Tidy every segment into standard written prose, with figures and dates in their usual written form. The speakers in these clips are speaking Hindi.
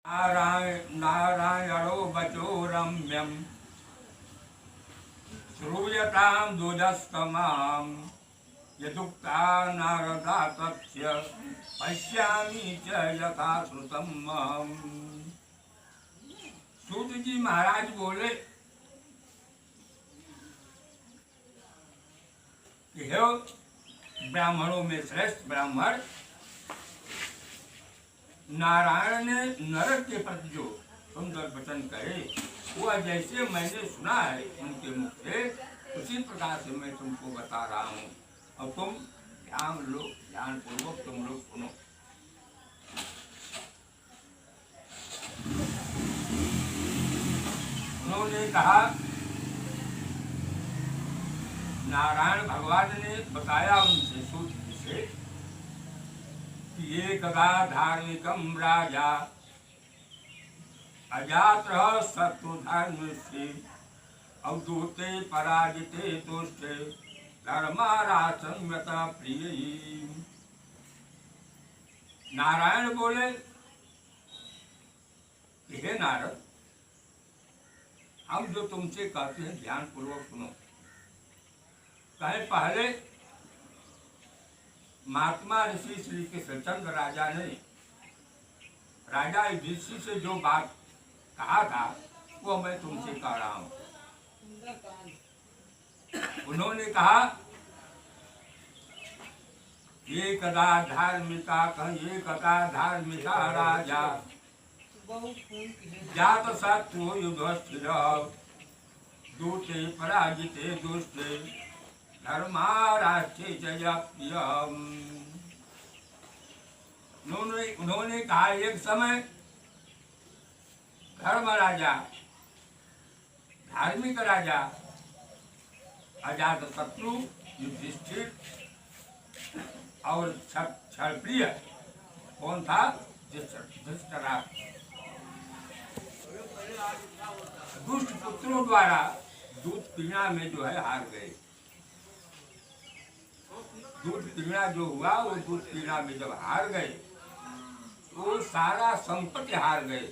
नारायणो वचो रम्यं श्रूयतां दुजस्तमां यदुक्ता नारदा तस्य पश्यामि च यथा श्रुतं माम्। सूत जी महाराज बोले कि हे ब्राह्मणों में श्रेष्ठ ब्राह्मण, नारायण ने नरक के प्रति जो सुंदर वचन कहे वह जैसे मैंने सुना है उनके मुख से, उसी प्रकार से मैं तुमको बता रहा हूँ। और तुम ध्यान पूर्वक तुम लोग सुनो। उन्होंने कहा, नारायण भगवान ने बताया उनसे सूत्र से कि एकदा धार्मिकं राजा अजात्रः शत्रुधर्मस्य अवधूते पराजिते दुष्टे धर्मारासंगता प्रिय। नारायण बोले कि हे नारद, हम जो तुमसे कहते हैं ध्यान पूर्वक सुनो। कहे पहले महात्मा ऋषि श्री कृष्णचंद्र राजा ने राजा युधिष्ठिर से जो बात कहा था वो मैं तुमसे कह रहा हूँ। उन्होंने कहा, एकदा धार्मिका राजा जात शत्रु युधिष्ठिर दूते पराजिते दुष्टे धर्माराष्ट्रे जयप्रियम्। उन्होंने कहा, एक समय धर्म राजा, धार्मिक राजा अजात शत्रु युधिष्ठिर और क्षत्रिय कौन था? धृतराष्ट्र दुष्ट पुत्रों द्वारा दूध पीना में जो है हार गए। दूध पीना जो हुआ वो दूध पीना में जब हार गए तो सारा संपत्ति हार गए।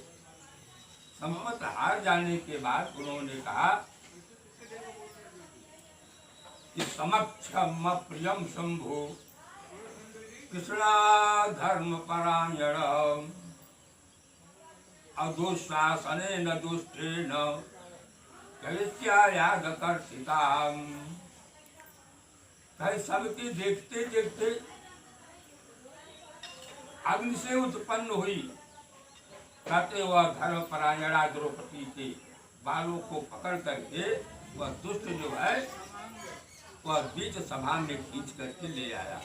संपत्ति हार जाने के बाद उन्होंने कहा कि समक्षम प्रियम शंभो कृष्णा धर्म परायण अदुशासने न दुष्टे न कर्षिता। कहे सबके देखते देखते अग्नि से उत्पन्न हुई। कहते वह धर्म परायणा द्रौपदी के बालों को पकड़ करके वह दुष्ट जो है वह बीच सभा में खींच करके ले आया।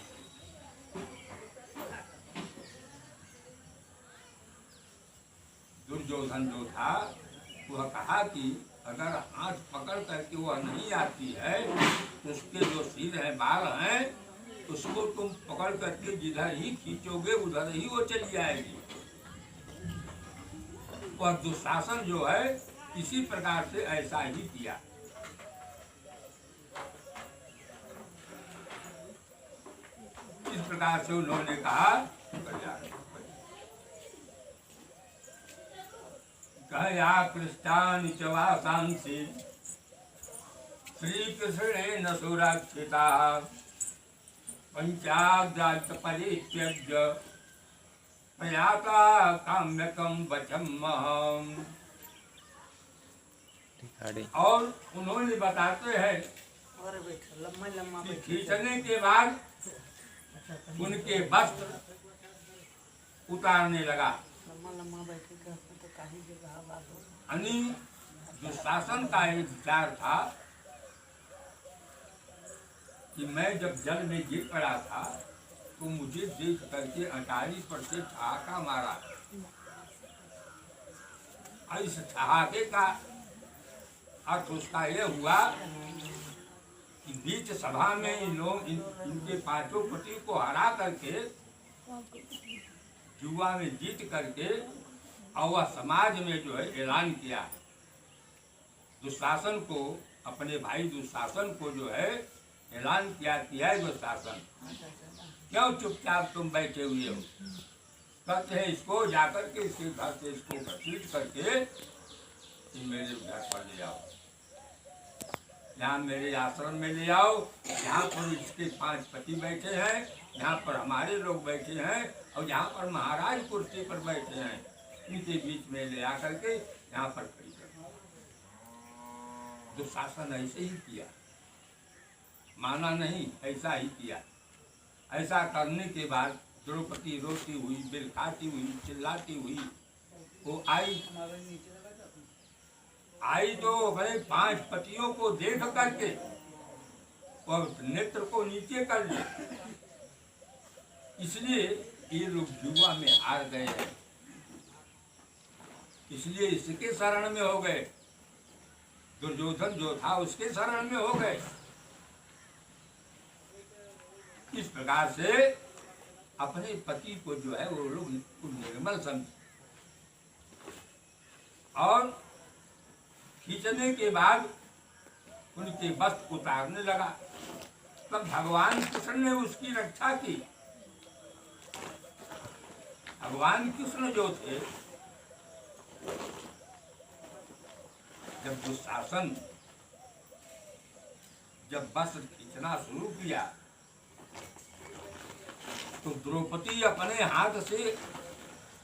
दुर्योधन जो था वह कहा कि अगर हाथ पकड़ करके वह नहीं आती है तो उसके जो सिर है, बाल हैं, उसको तुम पकड़ करके जिधर ही खींचोगे उधर ही वो चली आएगी। वह दुशासन जो है इसी प्रकार से ऐसा ही किया। इस प्रकार से उन्होंने कहा, कया कृष्णानि च वासांसि श्रीकृष्णेन सुरक्षिताः पंचाग्रात परित्यज्य प्रयाता काम्यकं वचम्। और उन्होंने बताते हैं कि खींचने के बाद उनके वस्त्र उतारने लगा। दुशासन का एक विचार था कि मैं जब जल में गिर पड़ा था तो मुझे देख करके अटारी पर से ठहाका मारा। और इस ठहाके का अर्थ उसका यह हुआ कि बीच सभा में इन लोग इनके पांचों पति को हरा करके युवा में जीत करके और वह समाज में जो है ऐलान किया दुशासन को, अपने भाई दुशासन को जो है ऐलान किया दुशासन, क्यों चुपचाप तुम बैठे हुए हो? कहते हैं इसको जाकर के इसके घर से इसको घसीट करके मेरे घर पर ले आओ, यहाँ मेरे आश्रम में ले आओ, यहाँ पर इसके 5 पति बैठे हैं, यहाँ पर हमारे लोग बैठे हैं और यहाँ पर महाराज कुर्सी पर बैठे हैं, इनके बीच में ले आकर के यहाँ पर खड़ी कर। दुशासन ऐसे ही किया, माना नहीं, ऐसा ही किया। ऐसा करने के बाद द्रौपदी रोती हुई, बिलखाती हुई, चिल्लाती हुई वो आई तो भाई 5 पतियों को देख करके और नेत्र को नीचे कर लिया। इसलिए ये लोग युवा में हार गए हैं, इसलिए इसके शरण में हो गए। दुर्योधन जो था उसके शरण में हो गए। इस प्रकार से अपने पति को जो है वो लोग निर्मल समझे और खींचने के बाद उनके वस्त्र उतारने लगा। तब भगवान कृष्ण ने उसकी रक्षा की। भगवान कृष्ण जो थे, जब दुशासन जब वस्त्र खींचना शुरू किया तो द्रौपदी अपने हाथ से,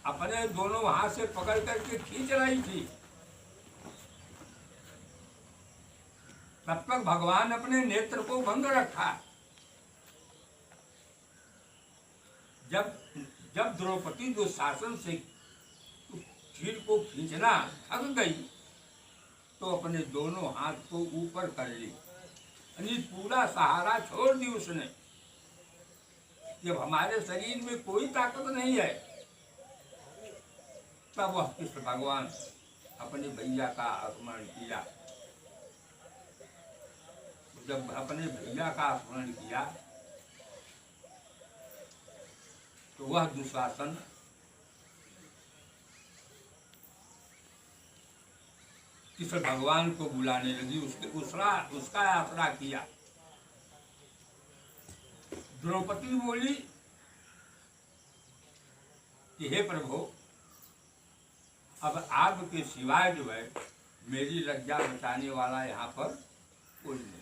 अपने दोनों हाथ से पकड़ करके खींच रही थी। तब तक भगवान अपने नेत्र को बंद रखा। जब द्रौपदी दुशासन से चीर को खींचना थक गई तो अपने दोनों हाथ को ऊपर कर ली, यानी पूरा सहारा छोड़ दी उसने। जब हमारे शरीर में कोई ताकत नहीं है तब वह कृष्ण भगवान अपने भैया का अपमान किया। जब अपने भैया का अपमान किया तो वह दुशासन कृष्ण भगवान को बुलाने लगी, उसका आसरा किया। द्रौपदी बोली कि हे प्रभु, अब आपके सिवाय जो है मेरी लज्जा बचाने वाला यहाँ पर कोई नहीं।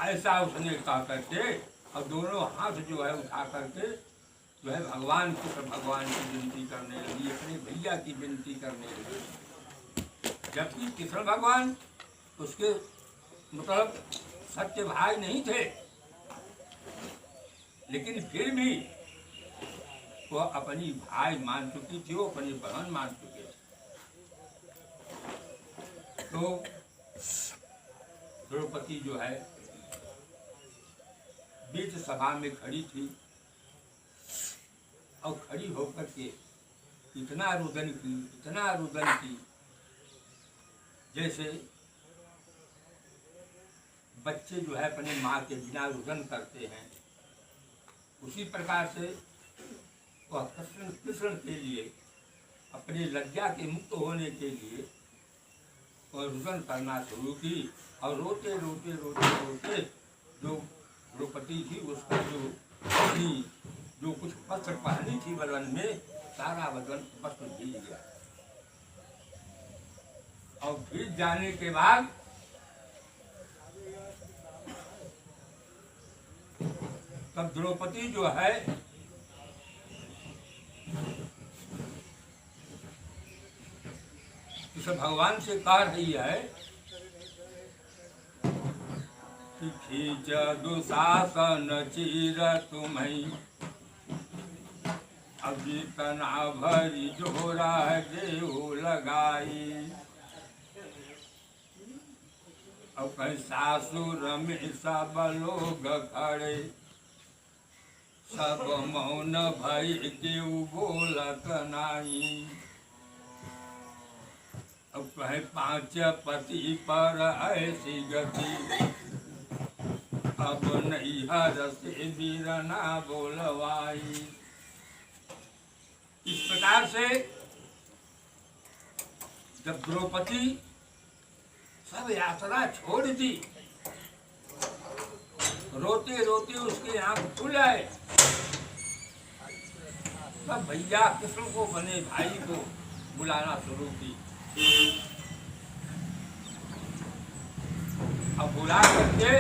ऐसा उसने कहा करके और दोनों हाथ जो है उठा करके जो है भगवान कृष्ण भगवान की विनती करने लगी, अपने भैया की विनती करने लगी। जबकि कृष्ण भगवान उसके मतलब सत्य भाई नहीं थे, लेकिन फिर भी वो अपनी भाई मान चुकी थी, वो अपनी बहन मान चुके थे। तो द्रौपदी जो है बीच सभा में खड़ी थी और खड़ी होकर के इतना रुदन की जैसे बच्चे जो है अपने माँ के बिना रुदन करते हैं, उसी प्रकार से वह कृष्ण के लिए अपने लज्जा के मुक्त होने के लिए वह रुदन करना शुरू की। और रोते रोते रोते रोते जो द्रौपदी थी उसका जो कुछ वस्त्र पहनी थी बदन में, सारा बदन वस्त्र भीग गया। और भीग जाने के बाद तब द्रौपदी जो है इसे भगवान से कह रही है कि खींच दुशासन चीर तुम्हें, अभी तना भरी जोरा देहु लगाई। अब कहीं सासुर में सब लोग खड़े, सब मौन भई केहू बोलत नाही। अब कहे 5 पति पर ऐसी गति, अब नैहर से वीरना बोलवाई। इस प्रकार से जब द्रौपदी सब यात्रा छोड़ दी, रोते रोते उसके आंख खुल आए। तब भैया कृष्ण को बने भाई को बुलाना शुरू की। अब बुला करके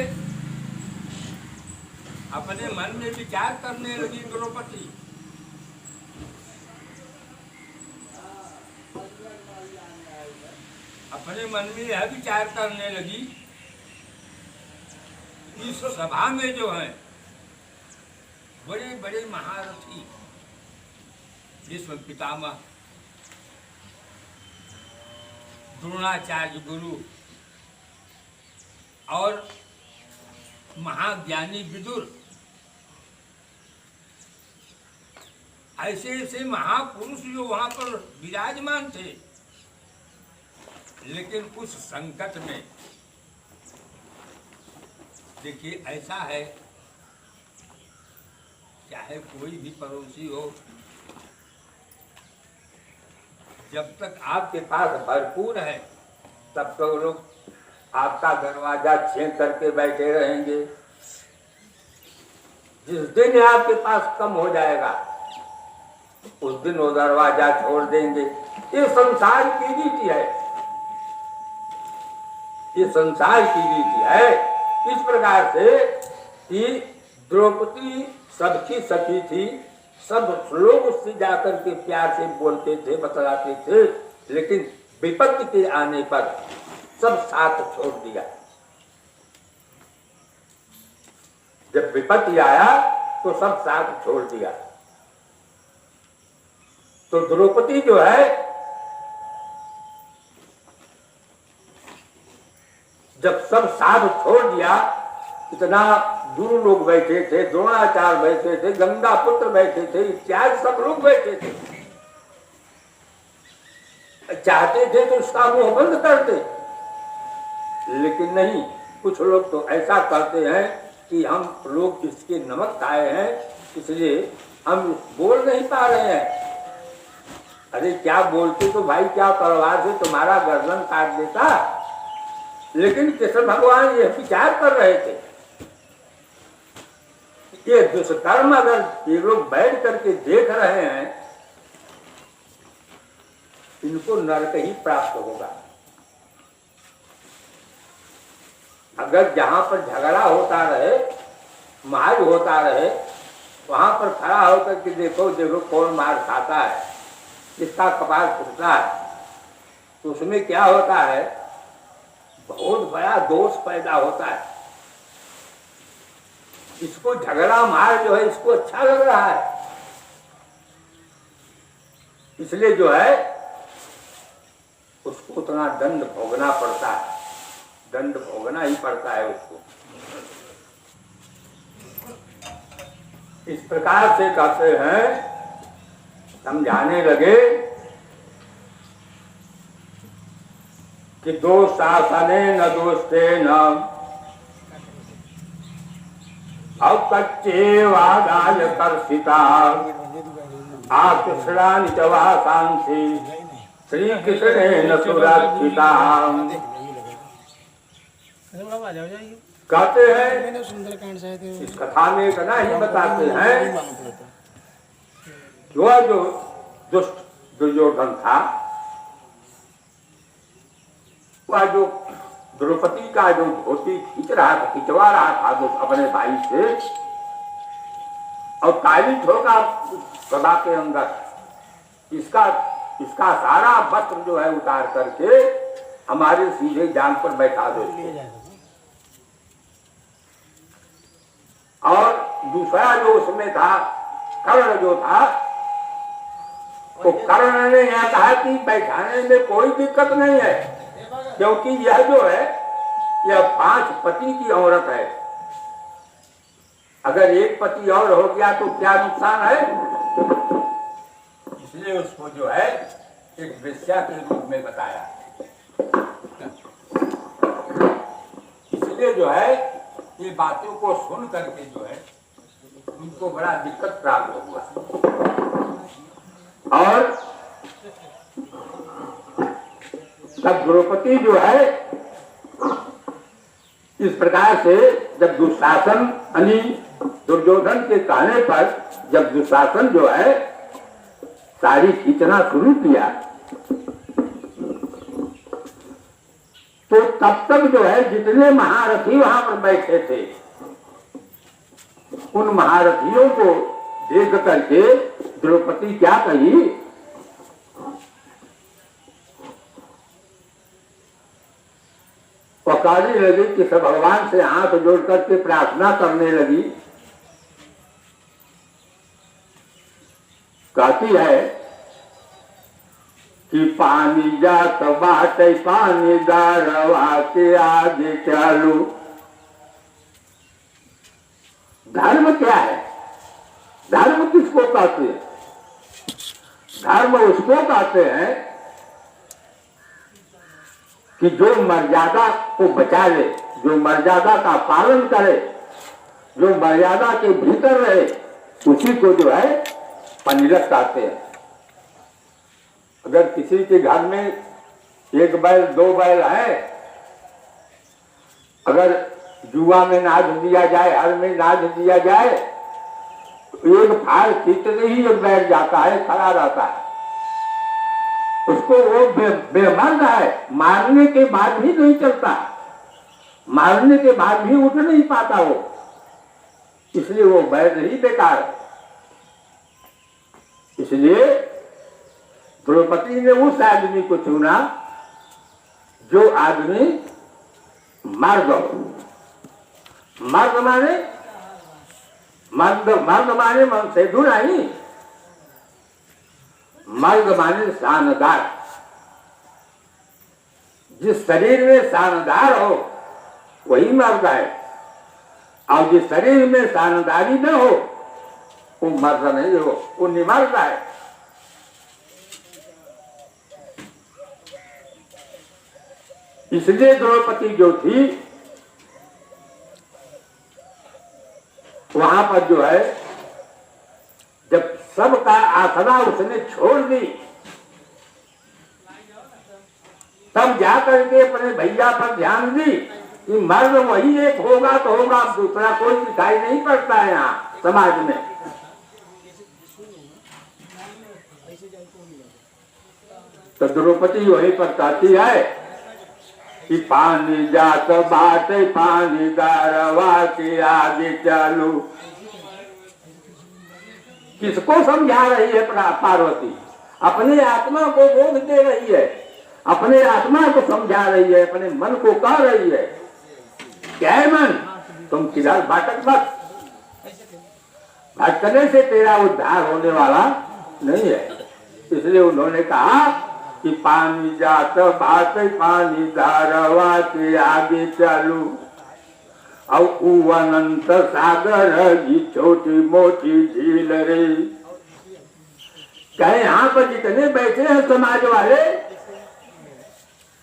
अपने मन में विचार करने लगी द्रौपदी। अपने मन में यह विचार करने लगी, इस सभा में जो है बड़े बड़े महारथी, भीष्म पितामह, द्रोणाचार्य गुरु और महाज्ञानी विदुर, ऐसे ऐसे महापुरुष जो वहां पर विराजमान थे। लेकिन उस संकट में देखिए ऐसा है, चाहे कोई भी पड़ोसी हो, जब तक आपके पास भरपूर है तब तक लोग आपका दरवाजा छेद करके बैठे रहेंगे। जिस दिन आपके पास कम हो जाएगा उस दिन वो दरवाजा छोड़ देंगे। ये संसार की रीति है, ये संसार की रीति है। इस प्रकार से कि द्रौपदी सबकी सखी थी, सब लोग उससे जाकर के प्यार से बोलते थे, बतलाते थे, लेकिन विपत्ति के आने पर सब साथ छोड़ दिया। जब विपत्ति आया तो सब साथ छोड़ दिया। तो द्रौपदी जो है जब सब साथ छोड़ दिया, इतना गुरु लोग बैठे थे, द्रोणाचार्य बैठे थे, गंगा पुत्र बैठे थे, इत्यादि सब लोग बैठे थे, चाहते थे तो उसका मुंह बंद करते, लेकिन नहीं। कुछ लोग तो ऐसा करते हैं कि हम लोग इसके नमक खाए हैं इसलिए हम बोल नहीं पा रहे हैं। अरे क्या बोलते तो भाई, क्या तलवार से तुम्हारा गर्दन काट देता। लेकिन कृष्ण भगवान ये विचार कर रहे थे, ये दुष्कर्म अगर ये लोग बैठ करके देख रहे हैं, इनको नरक ही प्राप्त होगा। अगर जहां पर झगड़ा होता रहे, मार होता रहे, वहां पर खड़ा होकर के देखो देखो कौन मार खाता है, किसका कपाल फूटता है, तो उसमें क्या होता है, बहुत बड़ा दोष पैदा होता है। इसको झगड़ा मार जो है इसको अच्छा लग रहा है, इसलिए जो है उसको उतना दंड भोगना पड़ता है, दंड भोगना ही पड़ता है उसको। इस प्रकार से कहते हैं, समझाने लगे कि दोष शासने न दोषते न अब कच्चे वादाय कर्षिता आकृष्णानि च वासांसि श्री कृष्णेन सुरक्षिता। कहते हैं इस कथा में इतना ही बताते हैं, वह जो दुष्ट दुर्योधन था, वह जो द्रौपदी का जो धोती खिंचवा रहा था जो अपने भाई से, और काली ठोका सभा के अंदर, इसका सारा वस्त्र जो है उतार करके हमारे सीधे जान पर बैठा दो। और दूसरा जो उसमें था, कर्ण जो था, तो कर्ण ने यह कहा कि बैठाने में कोई दिक्कत नहीं है, क्योंकि यह जो है यह 5 पति की औरत है। अगर एक पति और हो गया तो क्या नुकसान है, इसलिए उसको जो है एक वेश्या के रूप में बताया। इसलिए जो है ये बातों को सुन करके जो है उनको बड़ा दिक्कत प्राप्त हुआ। और तब द्रौपदी जो है इस प्रकार से जब दुशासन दुर्योधन के कहने पर जब दुशासन जो है साड़ी खींचना शुरू किया तो तब तक जो है जितने महारथी वहां पर बैठे थे उन महारथियों को देख करके द्रौपदी क्या कही, पकारने लगी कि सब भगवान से हाथ जोड़ करके प्रार्थना करने लगी। कहती है कि पानी जात बाटे पानी दारवा के आगे चलो। धर्म क्या है? धर्म किसको कहते हैं? धर्म उसको कहते हैं कि जो मर्यादा को बचा ले, जो मर्यादा का पालन करे, जो मर्यादा के भीतर रहे, उसी को जो है पंडित कहते हैं। अगर किसी के घर में एक बैल दो बैल है, अगर जुआ में नाच दिया जाए, हर में नाच दिया जाए, तो एक फाड़ खींचते ही एक बैठ जाता है, खड़ा रहता है। उसको वो बेमर्द है, मारने के बाद भी नहीं चलता, मारने के बाद भी उठ नहीं पाता वो, इसलिए वो बैठ ही बेकार है। इसलिए द्रौपदी ने उस आदमी को चुना जो आदमी मर्द मर्द माने मर्द माने मन से नहीं, मर्द माने शानदार। जिस शरीर में शानदार हो वही मर्द है, और जिस शरीर में शानदारी न हो वो मर्द नहीं हो, वो निमर्द है। इसलिए द्रौपदी जो थी वहां पर जो है जब सबका आसरा उसने छोड़ दी, तब जाकर के अपने भैया पर ध्यान दी कि मर्द वही एक होगा तो होगा, दूसरा कोई दिखाई नहीं पड़ता है यहाँ समाज में। तो द्रौपदी वहीं पर कहती है कि पानी जात बाटे पानी दारवा के आगे चलो। किसको समझा रही है पार्वती? अपने आत्मा को बोध दे रही है, अपने आत्मा को समझा रही है, अपने मन को कह रही है क्या है मन, तुम किधर भटक मत, भटकने से तेरा उद्धार होने वाला नहीं है। इसलिए उन्होंने कहा कि पानी जात बाटे पानी धारवा के आगे चलो, और अनंत सागर ये छोटी मोटी झील रे। कहे यहाँ पर जितने बैठे हैं समाज वाले,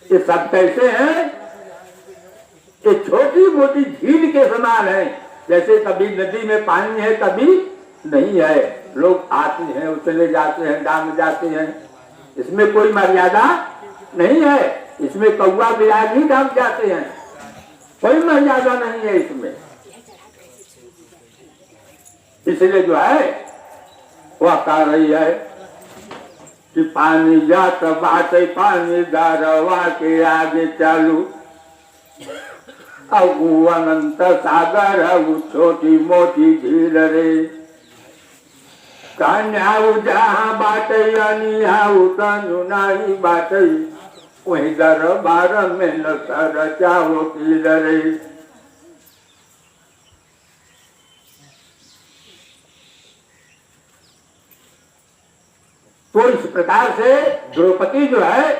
ये सब कैसे हैं? ये छोटी मोटी झील के समान है। जैसे कभी नदी में पानी है, कभी नहीं है, लोग आते हैं उतरे जाते हैं, डांग जाते हैं, इसमें कोई मर्यादा नहीं है। इसमें कौवा बिलार भी डांग जाते हैं, कोई मर्यादा नहीं है इसमें। इसलिए जो है वह कह रही है कि पानी जात बाटे पानी दारवा के आगे चलू, अब अनंत सागर है छोटी मोटी झील रे। कन्याऊ जहाँ बाटे अनिहाऊ तनु नहीं बाटे, वही दरबार में न सर चाहो की रे। तो इस प्रकार से द्रौपदी जो है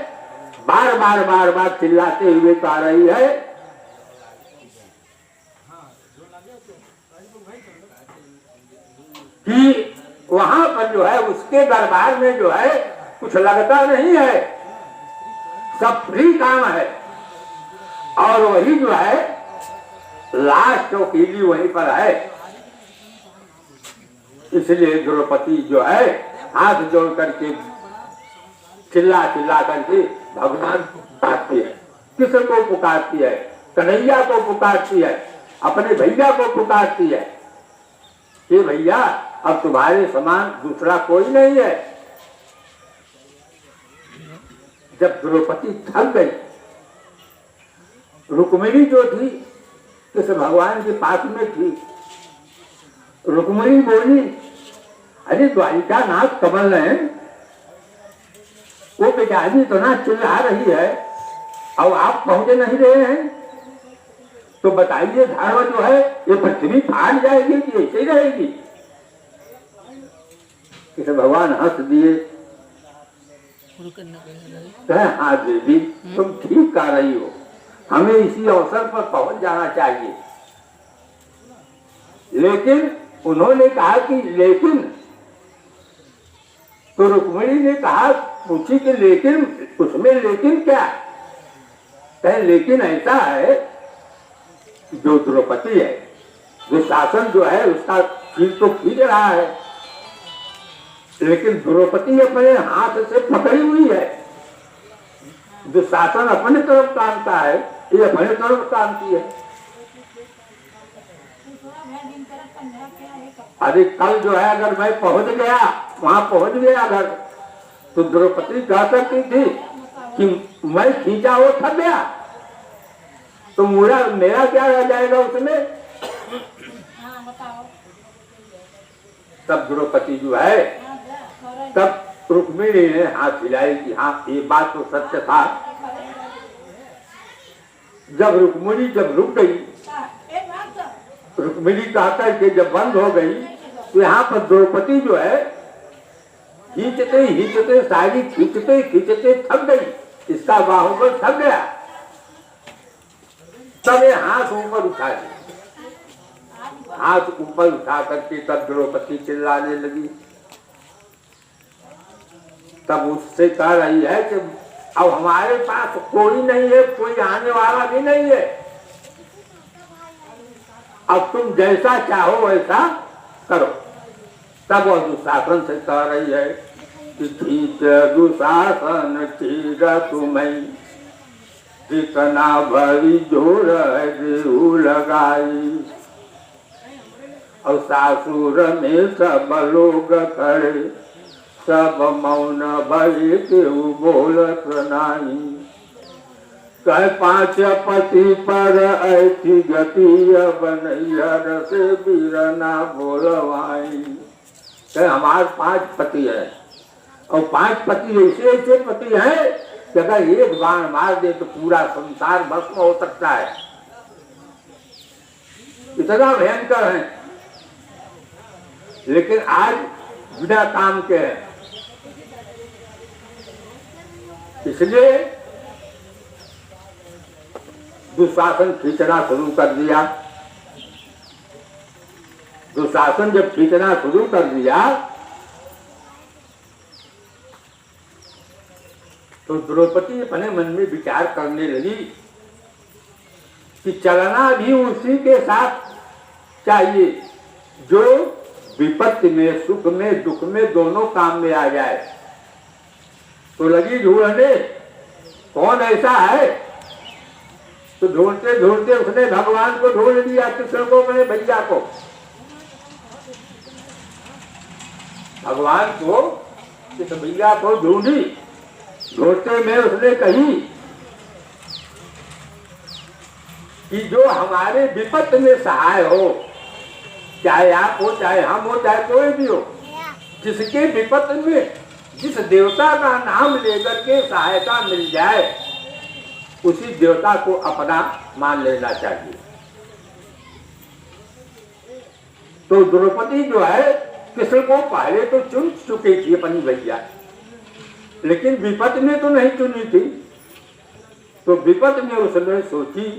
बार बार चिल्लाते हुए कह रही है कि वहां पर जो है उसके दरबार में जो है कुछ लगता नहीं है, सब फ्री काम है, और वही जो है लास्ट चौकीली वहीं पर है। इसलिए द्रौपदी जो है हाथ जोड़ करके चिल्ला करके भगवान पुकारती है। किसको पुकारती है? कन्हैया को पुकारती है, अपने भैया को पुकारती है कि भैया अब तुम्हारे समान दूसरा कोई नहीं है, जब द्रौपदी थक गई, रुक्मिणी जो थी कृष्ण भगवान के पास में थी, रुक्मिणी बोली, अरे द्वारिका नाथ कमल है, वो बेचारी तो ना चिल्ला रही है और आप पहुंच नहीं रहे हैं, तो बताइए धर्म जो है ये पृथ्वी फाड़ जाएगी कि ऐसे ही रहेगी? कृष्ण भगवान हंस दिए, हाँ देवी तुम ठीक कह रही हो, हमें इसी अवसर पर पहुंच जाना चाहिए। लेकिन उन्होंने कहा कि लेकिन, तो रुक्मिणी ने कहा, पूछी कि लेकिन, उसमें लेकिन क्या? कहे लेकिन ऐसा है, जो द्रौपदी है, जो शासन जो है उसका खींच तो खींच रहा है, लेकिन द्रौपदी अपने हाथ से पकड़ी हुई है। जो शासन अपने तरफ टानता है, ये अपने तरफ टानती है। अरे कल जो है अगर मैं पहुंच गया, वहां पहुंच गया अगर, तो द्रौपदी कह सकती थी कि मैं खींचा वो थक गया, तो मेरा क्या रह जाएगा उसमें? तब द्रौपदी जो है, तब रुक्मिणी ने हाथ हिलाई कि हाँ ये बात तो सत्य था। जब रुक्मिणी जब रुक गई, रुक्मिणी कहता है कि जब बंद हो गई, तो यहाँ पर द्रौपदी जो है खींचते साड़ी खींचते थक गई, इसका बाहुबल थक गया। तब ये हाथ ऊपर उठा दिया, हाथ ऊपर उठा करके तब द्रौपदी चिल्लाने लगी। तब उससे कह रही है कि अब हमारे पास कोई नहीं है, कोई आने वाला भी नहीं है, अब तुम जैसा चाहो वैसा करो। तब वो दुशासन से कह रही है कि ठीक दुशासन ठीक तुम्हें, जितना भरी जोर है देहू लगाई, और सासुर में सब लोग खड़े, सब मौन भई केहू बोलत नाही, कह पांच पति पर ऐसी गति बनैयर से बीरना बोलवाई। कह हमारे 5 पति है, और 5 पति ऐसे पति हैं कि अगर एक बाण मार दे तो पूरा संसार भस्म हो सकता है, इतना भयंकर है। लेकिन आज बिना काम के हैं, इसलिए दुशासन खींचना शुरू कर दिया। दुशासन जब खींचना शुरू कर दिया, तो द्रौपदी अपने मन में विचार करने लगी कि चलना भी उसी के साथ चाहिए जो विपत्ति में, सुख में, दुख में, दोनों काम में आ जाए। तो लगी ढूंढने कौन ऐसा है, तो ढूंढते ढूंढते उसने भगवान को ढूंढ लिया, कृष्ण को, अपने भैया को, भगवान को, कृष्ण भैया को ढूंढी। ढूंढते में उसने कही कि जो हमारे विपत्ति में सहाय हो, चाहे आप हो, चाहे हम हो, चाहे कोई भी हो, जिसके विपत्ति में जिस देवता का नाम लेकर के सहायता मिल जाए, उसी देवता को अपना मान लेना चाहिए। तो द्रौपदी जो है कृष्ण को पहले तो चुन चुकी थी अपनी भैया, लेकिन विपत्ति में तो नहीं चुनी थी। तो विपत्ति में उसने सोची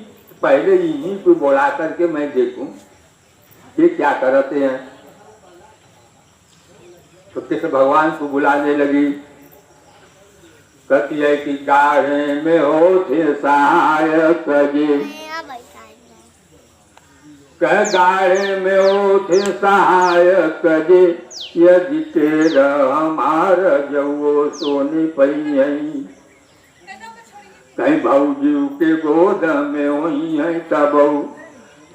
पहले यही को बुला करके मैं देखूं ये क्या करते हैं। तो कृष्ण भगवान को बुलाने लगी, कहती है कि गाढ़े में होते सहायक जी, कह गाढ़े में होते सहायक जी, यदि तेरा हमार जवो सोनी पई, कहीं भाऊजी के गोद में हुई है तब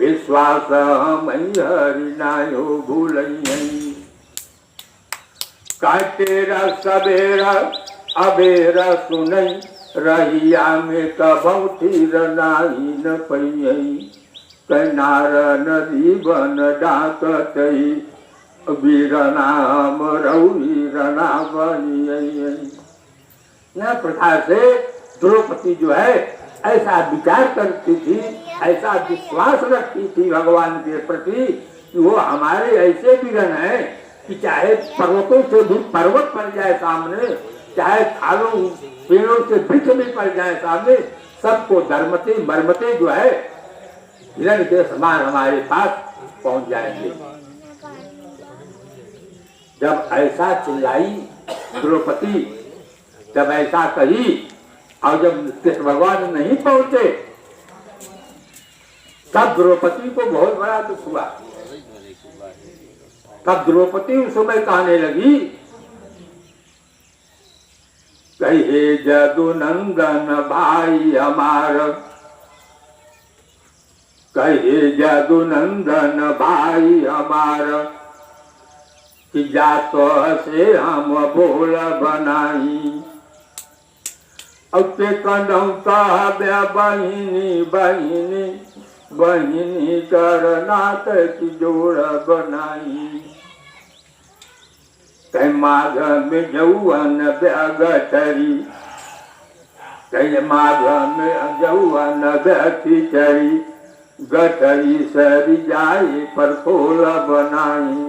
विश्वास हम हरि नायो भूल, का तेरा सवेरा अबेर सुनई रहिया में कभौ थीर नाही न पई कनार नदी बन डाकतई वीर नाम रौरी रणा बनियै। यह प्रकार से द्रौपदी जो है ऐसा विचार करती थी, ऐसा विश्वास रखती थी भगवान के प्रति कि वो हमारे ऐसे वीरन हैं कि चाहे पर्वतों से भी पर्वत पड़ जाए सामने, चाहे खालों पेड़ों से वृक्ष भी पड़ जाए सामने, सबको धर्मते मरमते जो है हिरण के समान हमारे पास पहुंच जाएंगे। जब ऐसा चिल्लाई द्रौपदी, जब ऐसा कही और जब कृष्ण भगवान नहीं पहुंचे तब द्रौपदी को बहुत बड़ा दुख हुआ। तब द्रौपदी उस समय कहने लगी, कहे जदुनंदन भाई हमार, कहे जदुनंदन भाई हमार कि जात से हम बोल बनाई अब के कनौ कहबे बहिनी बहिनी बहिनी करनाथ की जोड़ बनाई कहीं माघ में जौवन गठरी, कहीं माघ में जौवन खिचड़ी गठरी सरी जाए पर खोल बनाई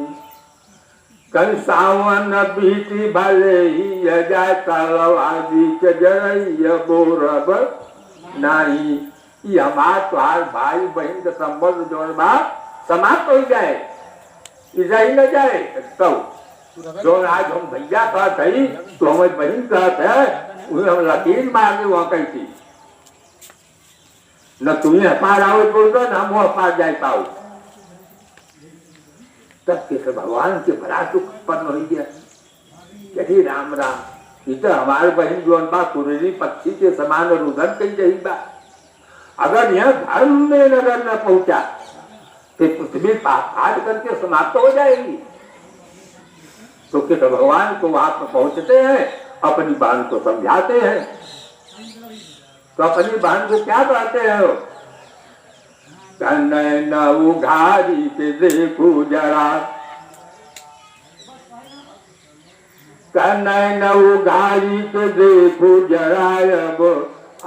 कहीं सावन बीती भले ही जाए तलवादी के जरैया बोरब नहीं। ये हमार तुहार भाई बहन के संबंध जो समाप्त हो जाए, इजाई न जाए तो जो आज हम भैया कहत है तो हमारी बहन कहत है उन्हें हम लकीर मार के वहां कही थी न तुम्हें हपार आओ बोल दो न हम हपार जाए पाओ। तब कृष्ण भगवान के बड़ा दुख उत्पन्न हो गया। यही राम राम इधर हमारे बहन जो बा कुरेली पक्षी के समान रुदन कही रही बा, अगर यह धर्म में नगर न पहुंचा तो पृथ्वी पाप करके समाप्त हो जाएगी। तो कृष्ण भगवान को वहां पर पहुंचते हैं, अपनी बहन को समझाते हैं। तो अपनी बहन को क्या कहते हैं, कनैन उघारी के देखो जरा, कनैन उघारी के देखो जरा अब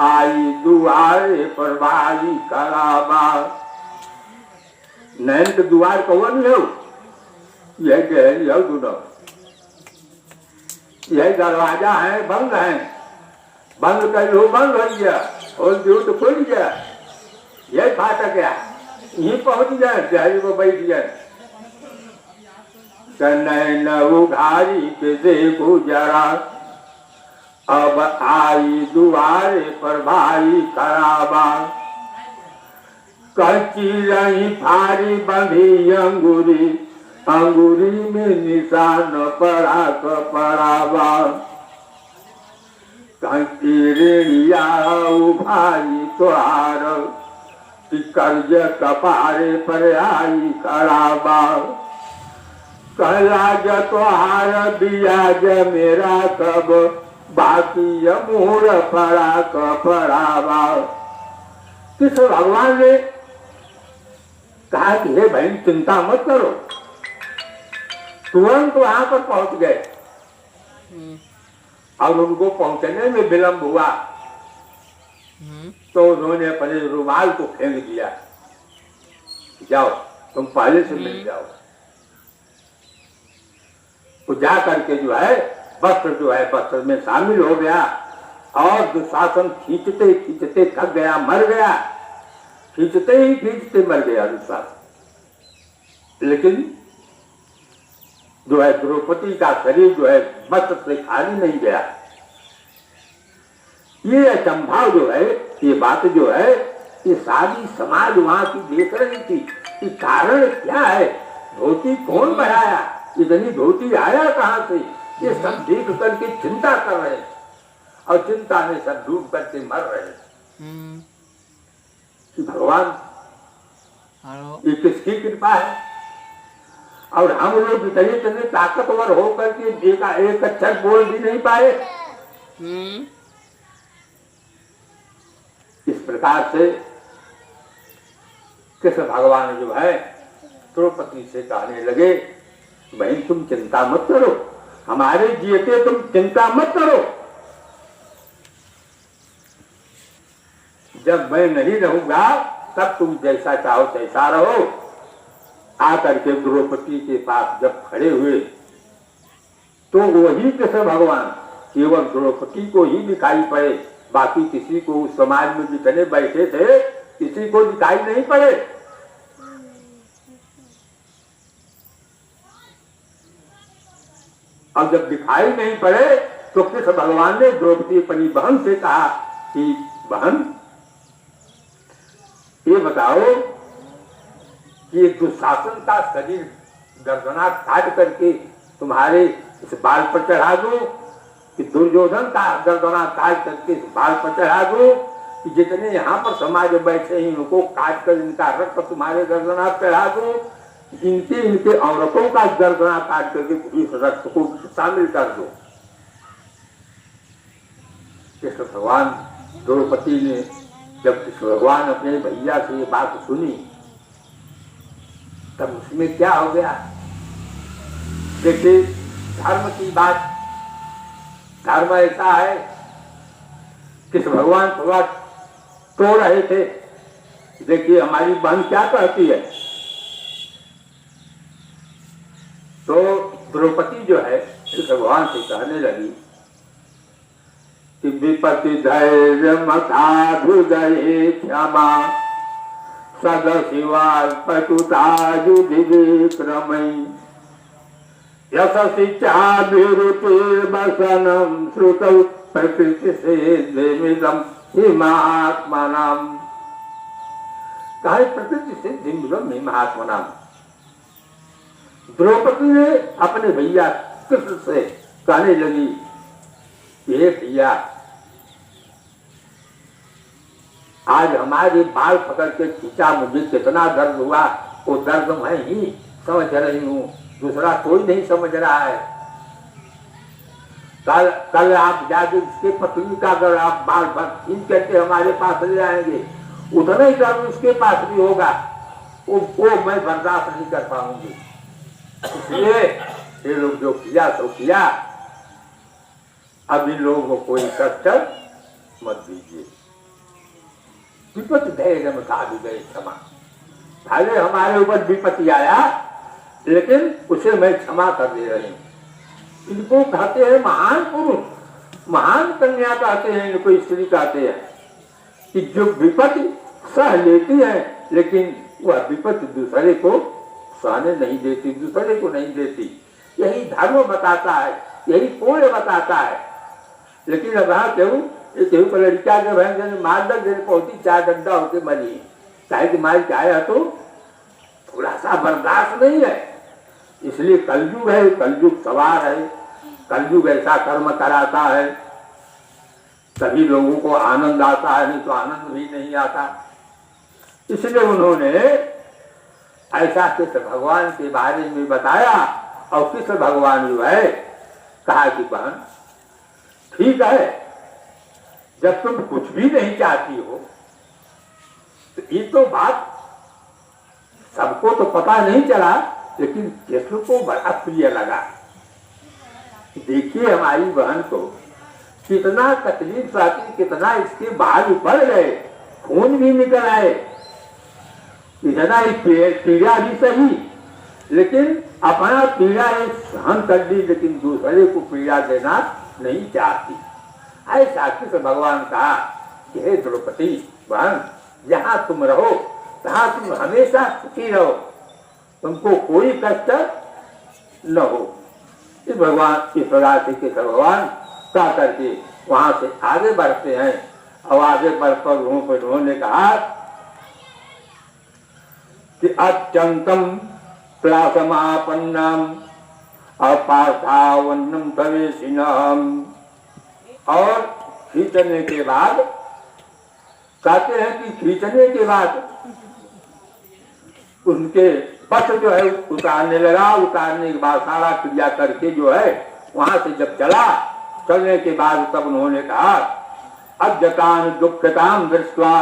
आई दुआरे पर भारी कराबा। नैन के द्वार कौन है, यह दोनों यही दरवाजा है, बंद है, बंद कर लो बंद हो गया और तो खुल गया, यही फाटक गया यही पहुंच जाए जहरी को बैठ जाए। कनैन उघारी के देखो जरा अब आई दुआरे पर भाई खराबा। कच्ची रही फारी बंधी अंगूरी, अंगूरी में निशान पड़ा पड़ावा। ऋणिया उभारी तोहार कर्ज कपारे पर आई खराबा। कहलाज तोहार बियाज मेरा कब बाकी मोर पड़ा कपड़ावा। कृष्ण भगवान ने कहा कि हे बहन चिंता मत करो, तुरंत वहां पर पहुंच गए और उनको पहुंचने में विलंब हुआ तो उन्होंने अपने रुमाल को फेंक दिया, जाओ तुम पहले से मिल जाओ। तो जा करके जो है वस्त्र में शामिल हो गया और दुशासन खींचते खींचते थक गया, मर गया, खींचते ही खींचते मर गया दुशासन। लेकिन जो है द्रौपदी का शरीर जो है वस्त्र से खाली नहीं गया। ये असंभव जो है, ये बात जो है ये सारी समाज वहां की देख रही थी कि कारण क्या है, धोती कौन बढ़ाया, इतनी धोती आया कहां से, ये सब देख करके चिंता कर रहे और चिंता में सब डूब करके मर रहे कि भगवान ये किसकी कृपा है। और हम लोग इतने ताकतवर होकर के एक अक्षर बोल भी नहीं पाए, इस प्रकार से कृष्ण भगवान जो है द्रौपदी से कहने लगे, बहन तुम चिंता मत करो, हमारे जियते तुम चिंता मत करो, जब मैं नहीं रहूंगा तब तुम जैसा चाहो तैसा रहो। आकर के द्रौपदी के पास जब खड़े हुए तो वही कृष्ण भगवान केवल द्रौपदी को ही दिखाई पड़े, बाकी किसी को उस समाज में जितने बैठे थे किसी को दिखाई नहीं पड़े। अब जब दिखाई नहीं पड़े तो कृष्ण भगवान ने द्रौपदी अपनी बहन से कहा कि बहन ये बताओ कि दुशासन का शरीर गर्दना काट करके तुम्हारे इस बाल पर चढ़ा दूं, कि दुर्योधन का गर्दना काट करके इस बाल पर चढ़ा दूं, कि जितने यहाँ पर समाज में बैठे हैं इनको काट कर इनका रक्त तुम्हारे गर्दना चढ़ा दूं, इनके औरतों का गर्दना काट करके इस रक्त को शामिल कर दो। कृष्ण भगवान द्रौपदी ने जब कृष्ण भगवान अपने भैया से ये बात सुनी तब उसमें क्या हो गया। देखिए धर्म की बात, धर्म ऐसा है, कृष्ण भगवान थोड़ा तो रहे थे। देखिए हमारी बहन क्या कहती है, तो द्रौपदी जो है कृष्ण भगवान से कहने लगी कि विपत्ति धैर्य मथा हृदय क्षमा सदशिवा पटुता युधि विक्रमई यशस्वी चाभिरुतिर्वसनम श्रुतौ प्रकृति से देमिदम हिमात्मनाम। कहे प्रकृति से देमिदम हिमात्मनाम। द्रौपदी ने अपने भैया कृष्ण से कहने लगी, ये भैया आज हमारे बाल पकड़ के खींचा, मुझे कितना दर्द हुआ, वो दर्द मैं ही समझ रही हूँ, दूसरा कोई नहीं समझ रहा है। कल आप जाके उसके पत्नी का अगर आप बाल भर खींच करके हमारे पास ले आएंगे, उतना ही दर्द उसके पास भी होगा, वो मैं बर्दाश्त नहीं कर पाऊंगी। इसलिए ये लोग जो किया तो किया, अब इन लोगों को कोई कष्ट मत दीजिए। विपत्ति धैर्य में का भी गए क्षमा, भले हमारे ऊपर विपत्ति आया लेकिन उसे मैं क्षमा कर दे रही हूँ। इनको कहते हैं महान पुरुष, महान कन्या कहते हैं, इनको स्त्री कहते हैं कि जो विपत्ति सह लेती है लेकिन वह विपत्ति दूसरे को सहने नहीं देती, दूसरे को नहीं देती। यही धर्म बताता है, यही पुण्य बताता है। लेकिन अब हाँ केहू को लड़किया के बहन मार दल देने पहुंची, चार डंडा होके मरी, चाहे कि मार चाहे तो थोड़ा सा बर्दाश्त नहीं है। इसलिए कलयुग है, कलयुग सवार है, कलयुग ऐसा कर्म कराता है सभी लोगों को आनंद आता है, नहीं तो आनंद भी नहीं आता। इसलिए उन्होंने ऐसा कृष्ण भगवान के बारे में बताया और कृष्ण भगवान जो है कहा कि बहन ठीक है, जब तुम कुछ भी नहीं चाहती हो तो ये तो बात सबको तो पता नहीं चला, लेकिन कृष्ण को बड़ा प्रिय लगा। देखिए हमारी बहन को कितना तकलीफ आती, कितना इसके बाल उभर गए, खून भी निकल आए, इतना पीड़ा भी सही, लेकिन अपना पीड़ा सहन कर दी, लेकिन दूसरे को पीड़ा देना नहीं चाहती। ऐसा कृष्ण भगवान कहा कि हे द्रौपदी बहन, जहाँ तुम रहो तहाँ तुम हमेशा सुखी रहो, तुमको कोई कष्ट न हो। इस भगवान इस प्रकार से कृष्ण भगवान कह करके वहां से आगे बढ़ते हैं। और आगे बढ़कर उन्होंने कहा कि अत्यंतम क्लासमापन्नम अपार्थावन्नम प्रवेशिनम। और खींचने के बाद कहते हैं कि खींचने के बाद उनके पथ जो है उतारने लगा, उतारने के बाद सारा क्रिया करके जो है वहां से जब चला चलने के बाद तब उन्होंने कहा अज्ञतान दुःखताम दृष्ट्वा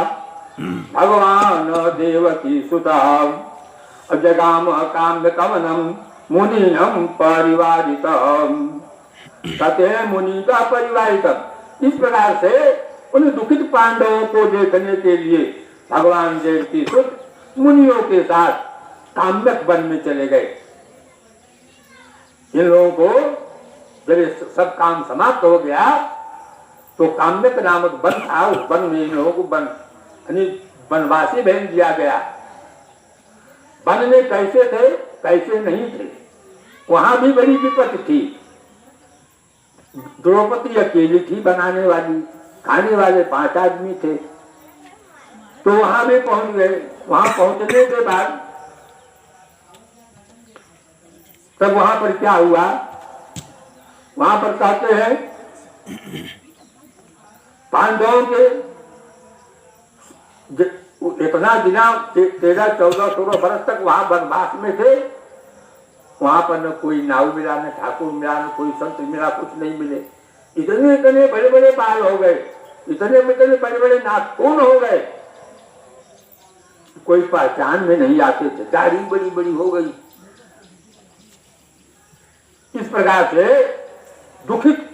भगवान देवकी सुतः जगाम काम्य कवनम मुनिनम परिवारितम कहते मुनि का परिवारितम। इस प्रकार से उन दुखित पांडवों को देखने के लिए भगवान देव की सुत मुनियों के साथ काम्यक वन में चले गए। इन लोगों को जब सब काम समाप्त हो गया तो काम्यक नामक वन था, उस वन में इन लोगों को वनवासी भेज दिया गया। वन में कैसे थे कैसे नहीं थे, वहां भी बड़ी विपत्ति थी। द्रौपदी अकेली थी बनाने वाली, खाने वाले 5 आदमी थे। तो वहां भी पहुंच गए। वहां पहुंचने के बाद तब वहां पर क्या हुआ, वहां पर कहते हैं पांडवों के इतना दिना 13, 14, 16 वर्ष तक वहां वनवास में थे। वहां पर न कोई नाव मिला, न ठाकुर मिला, न कोई संत मिला, कुछ नहीं मिले। इतने इतने बड़े बड़े बाल हो गए, इतने इतने बड़े बड़े नाखून हो गए, कोई पहचान में नहीं आते थे। दाढ़ी बड़ी बड़ी हो गई। इस प्रकार से दुखित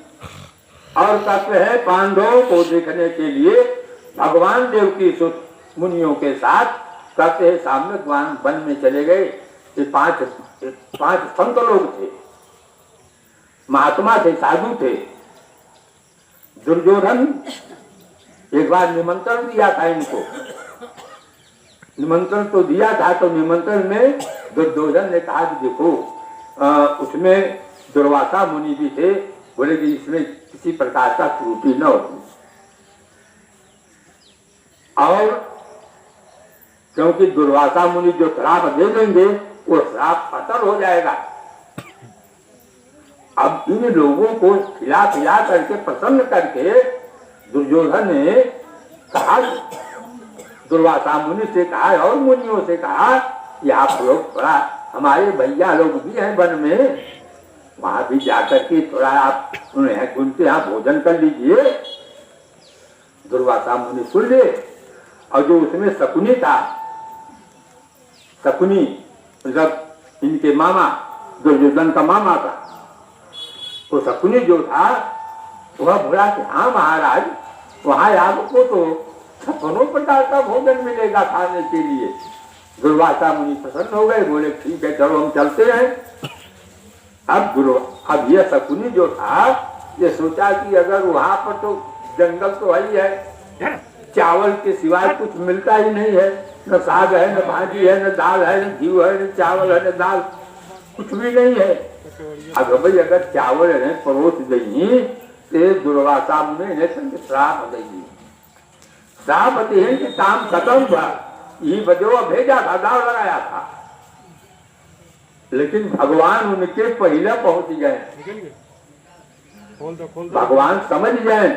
और कहते हैं पांडवों को देखने के लिए भगवान देव की सुत मुनियों के साथ कहते हैं सामने वन में चले गए। ये 5 संत लोग थे, महात्मा थे, साधु थे। दुर्योधन एक बार निमंत्रण दिया था इनको, निमंत्रण तो दिया था। तो निमंत्रण में दुर्योधन ने कहा कि देखो उसमें दुर्वासा मुनि भी थे, बोले कि इसमें किसी प्रकार का त्रुटि न होती। और क्योंकि दुर्वासा मुनि जो श्राप दे देंगे वो श्राप अटल हो जाएगा। अब इन लोगों को खिला पिला करके प्रसन्न करके दुर्योधन ने कहा, दुर्वासा मुनि से कहा और मुनियों से कहा कि आप लोग थोड़ा, हमारे भैया लोग भी हैं वन में, वहां भी जाकर के थोड़ा आप उनके यहाँ भोजन कर लीजिए। दुर्वासा मुनि सुन ले। और जो उसमें शकुनी था, शकुनी मतलब इनके मामा, दुर्योधन का मामा था, तो शकुनी जो था वह बोला कि हाँ महाराज, वहां आपको तो 56 प्रकार का भोजन मिलेगा खाने के लिए। दुर्वासा मुनि प्रसन्न हो गए, बोले ठीक है चलो हम चलते हैं। अब यह शकुनी जो था ये सोचा कि अगर वहां पर तो जंगल तो ही है, चावल के सिवाय कुछ मिलता ही नहीं है, न साग है, न भाजी है, न दाल है, न घी है, न चावल है, न दाल, कुछ भी नहीं है। भाई अगर चावल है परोस देंगी तो दुर्वासा मुनि ने श्राप देगी। श्राप देने के काम खत्म हुआ, यही वजह भेजा था, दाव लगाया था। लेकिन भगवान उनके पहले पहुंच गए। भगवान समझ गए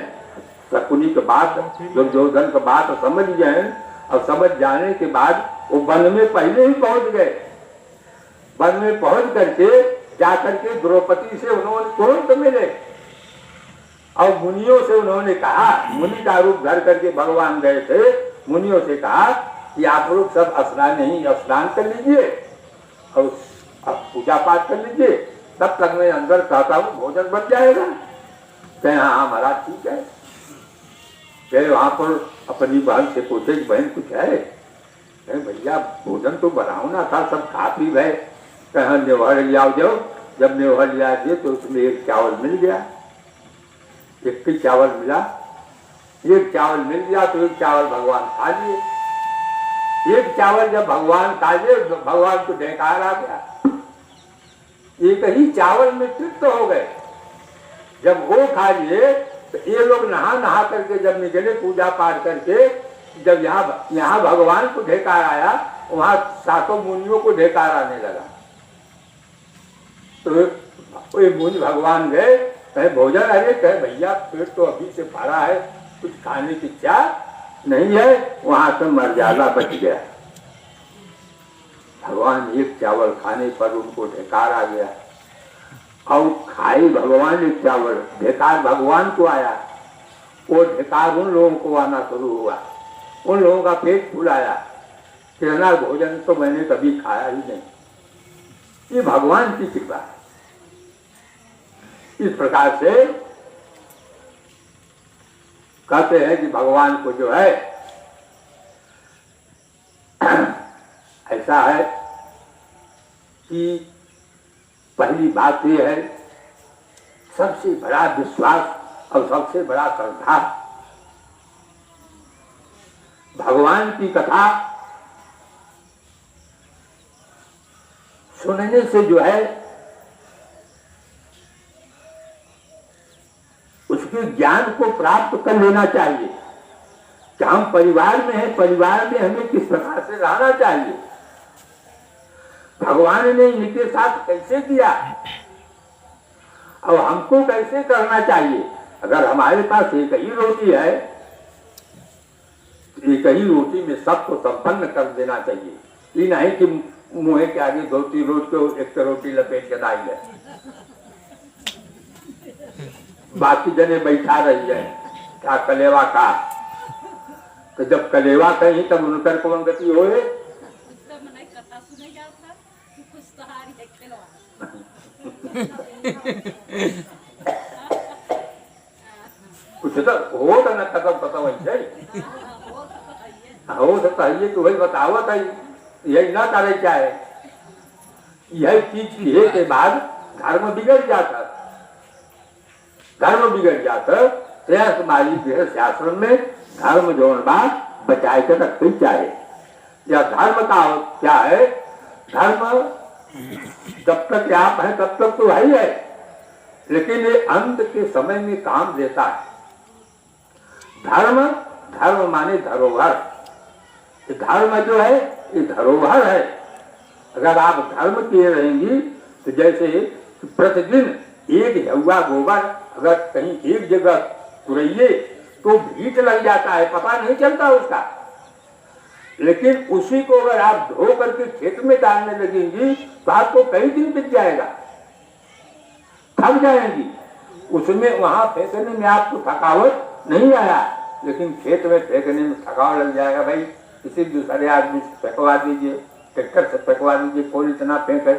शकुनी के बात, दुर्योधन के बात समझ गए। और समझ जाने के बाद वो वन में पहले ही पहुंच गए। वन में पहुंच करके जाकर के द्रौपदी से उन्होंने तुरंत मिले और मुनियों से उन्होंने कहा, मुनि का रूप धर करके भगवान गए थे, मुनियों से कहा कि आप लोग सब स्नान कर लीजिए और अब पूजा पाठ कर लीजिए, तब तक मैं अंदर कहता हूँ भोजन बन जाएगा। कहे हाँ महाराज ठीक है। कहे वहां पर अपनी बहन से पूछे कि बहन कुछ है? कहे भैया भोजन तो बनाओ ना था, सब खा पी गए। कहे नेवहर ले आओ जाओ। जब नेवहर ले आए तो उसमें एक चावल मिल गया, एक ही चावल मिला। एक चावल मिल गया तो एक चावल भगवान खा लिए। एक चावल जब भगवान खा लिए भगवान को ढेकार आ गया। एक ही चावल में तृप्त हो गए। जब वो खा लिए तो ये लोग नहा करके जब निकले पूजा पाठ करके, जब यहाँ भगवान को ढेकार आया, वहां 7 मुनियों को ढेकार आने लगा। तो ये मुनि भगवान गए, कहे भोजन, अरे कहे भैया पेट तो अभी से भरा है, कुछ खाने की इच्छा नहीं है। वहां से मर्यादा बच गया। भगवान एक चावल खाने पर उनको ढेकार आ गया। और खाई भगवान ने चावल, ढेकार भगवान को आया, वो ढेकार उन लोगों को आना शुरू हुआ, उन लोगों का पेट फूलाया। किरणा भोजन तो मैंने कभी खाया ही नहीं, ये भगवान की कृपा। इस प्रकार से कहते हैं कि भगवान को जो है ऐसा है कि पहली बात यह है, सबसे बड़ा विश्वास और सबसे बड़ा श्रद्धा भगवान की कथा सुनने से जो है उसके ज्ञान को प्राप्त कर लेना चाहिए कि हम परिवार में हैं, परिवार में हमें किस प्रकार से रहना चाहिए, भगवान ने इनके साथ कैसे किया और हमको कैसे करना चाहिए। अगर हमारे पास एक ही रोटी है, एक ही रोटी में सबको संपन्न कर देना चाहिए। ये नहीं कि मुंह के आगे धोती रोज को एक रोटी लपेट के दाई है, बाकी जने बैठा रही है क्या कलेवा का। तो जब कलेवा कहीं तब उनकर कौन गति होए। कुछ तो हो तो न खत्म पता वैसे हो सकता है कि वही बतावत है, यही ना करे क्या है। यही चीज किए के बाद धर्म बिगड़ जाता, धर्म बिगड़ जाता। हमारी गृहस्थ आश्रम में धर्म जोड़ बात बचाए के रखते चाहे। या धर्म का क्या है, धर्म जब तक आप है तब तक तो है ही है, लेकिन ये अंत के समय में काम देता है। धर्म, धर्म माने धरोहर, धर्म जो है ये धरोहर है। अगर आप धर्म किए रहेंगी तो जैसे प्रतिदिन एक झुआ गोबर अगर कहीं एक जगह तुरैये तो भीट लग जाता है, पता नहीं चलता उसका। लेकिन उसी को अगर आप धो करके खेत में डालने लगेंगी तो आपको कई दिन बीत जाएगा, थक जाएंगी। उसमें वहां फेंकने में आपको थकावट नहीं आया, लेकिन खेत में फेंकने में थकावट लग जाएगा। भाई किसी दूसरे आदमी से फेंकवा दीजिए, ट्रैक्टर से फेंकवा दीजिए, कौन इतना फेंके।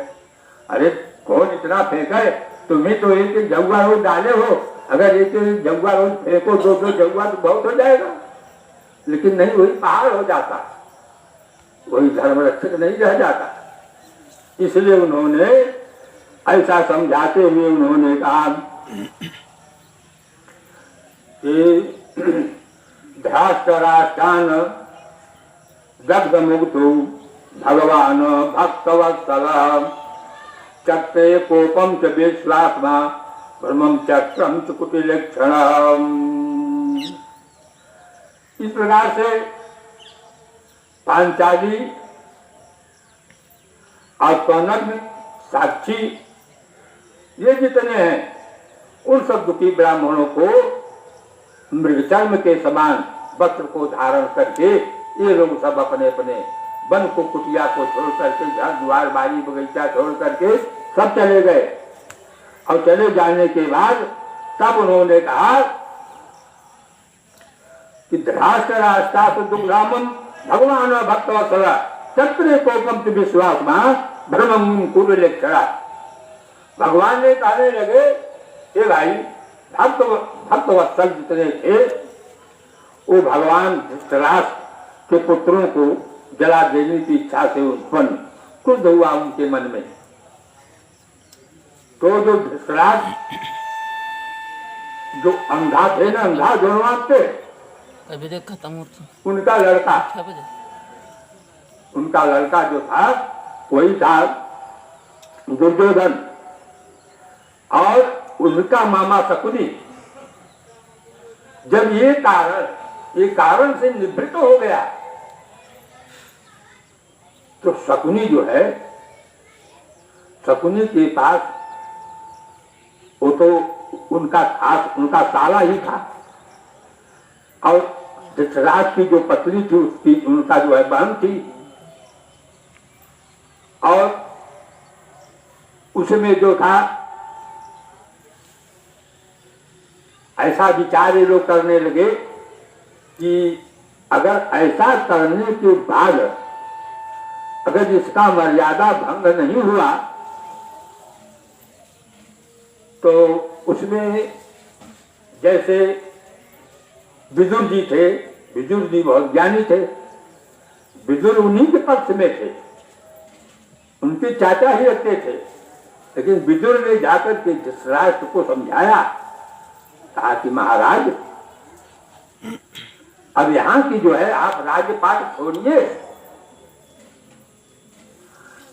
अरे कौन इतना फेंके, तुम्हें तो एक जगुआ रोज डाले हो, अगर एक जगुआ रोज फेंको दो जगुआ तो बहुत हो जाएगा, लेकिन नहीं वही पहाड़ हो जाता, वही धर्म रक्षक नहीं रह जाता। इसलिए उन्होंने ऐसा समझाते हुए उन्होंने कहा कि ध्याष्टराष्ट्रान दग्ध मुक्तो भगवान भक्तवत्सल चक्रे कोपम च विश्वात्मा ब्रह्मम चक्रम च कुटिलक्षण। इस प्रकार से पांचाली और कौनक साक्षी ये जितने हैं उन सब दुखी ब्राह्मणों को मृगचर्म के समान वस्त्र को धारण करके ये लोग सब अपने अपने वन को कुटिया को छोड़ करके घर द्वार बारी बगीचा छोड़ करके सब चले गए। और चले जाने के बाद तब उन्होंने कहा कि धराष्ट्र राष्ट्रा दुग्धामम भगवान भक्तवत्सल चक्रे कोपम विश्वास भ्रमम कुरुलेक्षरा। भगवान ने कहने लगे कि भाई भक्तवत्सल जितने थे वो भगवान धृतराष्ट्र के पुत्रों को जला देने की इच्छा से उत्पन्न क्रोध हुआ उनके मन में। तो जो धृतराष्ट्र जो अंधा थे ना, अंधा दोनों थे, अभी देख खत्म होती उनका लड़का जो था वही था दुर्योधन, और उनका मामा शकुनी। जब ये कारण से निवृत्त हो गया तो शकुनी जो है, शकुनी के पास वो तो उनका साला ही था, और धृतराष्ट्र की जो पत्नी थी उसकी उनका जो है बहन थी, और उसमें जो था ऐसा विचार ये लोग करने लगे कि अगर ऐसा करने के बाद अगर इसका मर्यादा भंग नहीं हुआ तो उसमें जैसे विदुर जी थे, विदुर जी बहुत ज्ञानी थे, विदुर उन्हीं के पक्ष में थे, उनके चाचा ही लगते थे, लेकिन विदुर ने जाकर के धृतराष्ट्र को समझाया, कहा कि महाराज अब यहाँ की जो है आप राज्यपाट छोड़िए,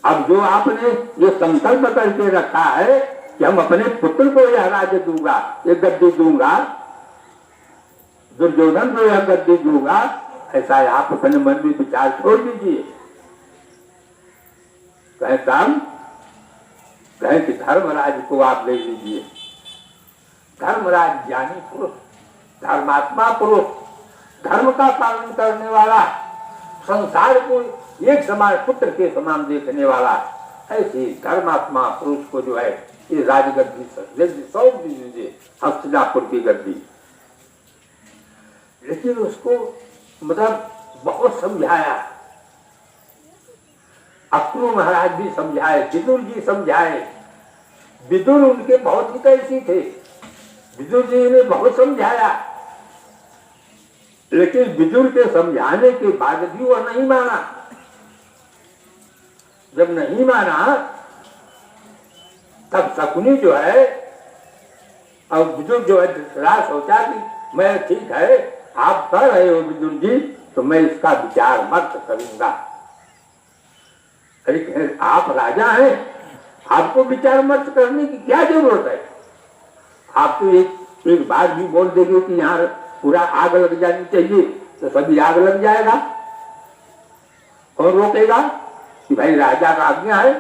अब जो आपने ये संकल्प करके रखा है कि हम अपने पुत्र को यह राज्य दूंगा, ये गद्दी दूंगा, दुर्योधन को यह गद्दी दूंगा, ऐसा आप अपने मन में विचार छोड़ दीजिए। कहे काम, कहे कि धर्मराज को आप ले लीजिए। धर्मराज ज्ञानी पुरुष, धर्मात्मा पुरुष, धर्म का पालन करने वाला, संसार को एक समान पुत्र के समान देखने वाला, ऐसे धर्मात्मा पुरुष को जो है ये राजगद्दी सौंप दीजिए, हस्तिनापुर की गद्दी। लेकिन उसको मतलब बहुत समझाया, अक्रू महाराज भी समझाए, विदुर जी समझाए, विदुर उनके बहुत हितैषी थे, विदुर जी ने बहुत समझाया, लेकिन विदुर के समझाने के बाद भी वह नहीं माना। जब नहीं माना तब शकुनी जो है और विदुर जो है धृतराष्ट्र सोचा कि मैं ठीक है आप कह रहे हो विदुर जी, तो मैं इसका विचार मत करूंगा। अरे आप राजा हैं, आपको विचार मत करने की क्या जरूरत है? आप तो एक बार भी बोल देंगे कि यहाँ पूरा आग लग जानी चाहिए तो सभी आग लग जाएगा। कौन रोकेगा कि भाई राजा का आज्ञा है?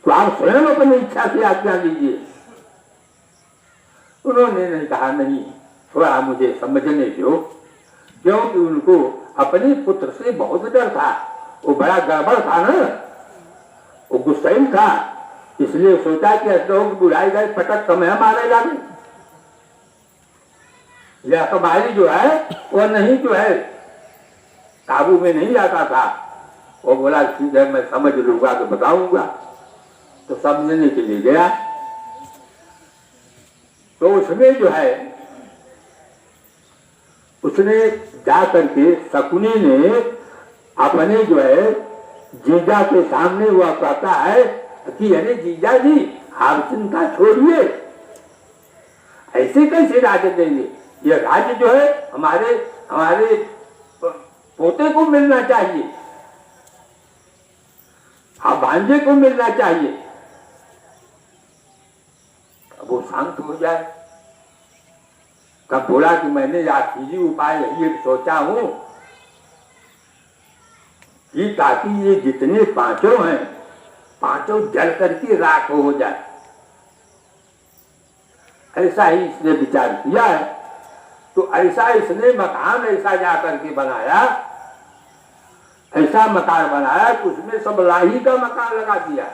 तो आप स्वयं अपनी इच्छा से आज्ञा लीजिए। उन्होंने नहीं कहा, नहीं थोड़ा मुझे समझने दो, क्योंकि उनको अपने पुत्र से बहुत डर था, वो बड़ा गड़बड़ था ना, वो गुस्सैल था, इसलिए सोचा कि लोग बुलाई गए पटक समय मारे लगे, यह कमाई जो है वह नहीं जो है काबू में नहीं आता था। वो बोला ठीक है मैं समझ लूंगा तो बताऊंगा, तो समझने के लिए गया। तो उसमें जो है उसने जा करके शकुनी ने अपने जो है जीजा के सामने हुआ कहता है कि अरे जीजा जी आप चिंता छोड़िए, ऐसे कैसे राज्य देंगे? यह राज्य जो है हमारे पोते को मिलना चाहिए, हाँ भांजे को मिलना चाहिए। अब वो शांत हो जाए। तब बोला कि मैंने आखिरी उपाय यही एक सोचा हूं कि ताकि ये जितने पांचों हैं पांचों जल करके राख हो जाए। ऐसा ही इसने विचार किया है। तो ऐसा इसने मकान ऐसा जा करके बनाया, ऐसा मकान बनाया कि उसमें सब लाही का मकान लगा दिया।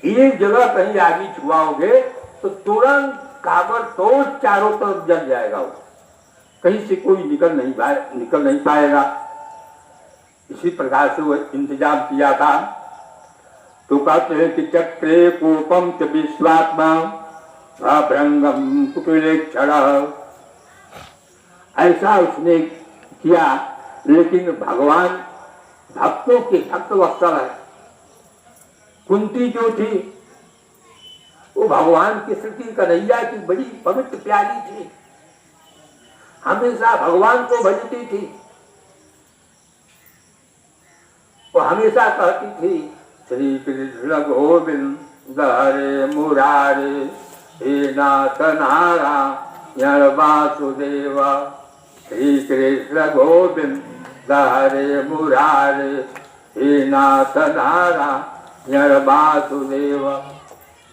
एक जगह कहीं आगे छुआओगे तो तुरंत काबर तो चारों तरफ जल जाएगा, वो कहीं से कोई निकल नहीं पाएगा। इसी प्रकार से वो इंतजाम किया था। तो कहते हैं कि चक्रे कोपम च विश्वात्मा अभ्रंगम कुटिलेक्षण, ऐसा उसने किया। लेकिन भगवान भक्तों के भक्त वत्सल है। कुंती जो थी वो भगवान की श्री कन्हैया की बड़ी पवित्र प्यारी थी, हमेशा भगवान को भजती थी। वो हमेशा कहती थी श्री कृष्ण गोविंद हरे मुरारे हे नाथ नारायण वासुदेव, श्री कृष्ण गोविंद हरे मुरारे हे नाथ नारायण वासुदेव।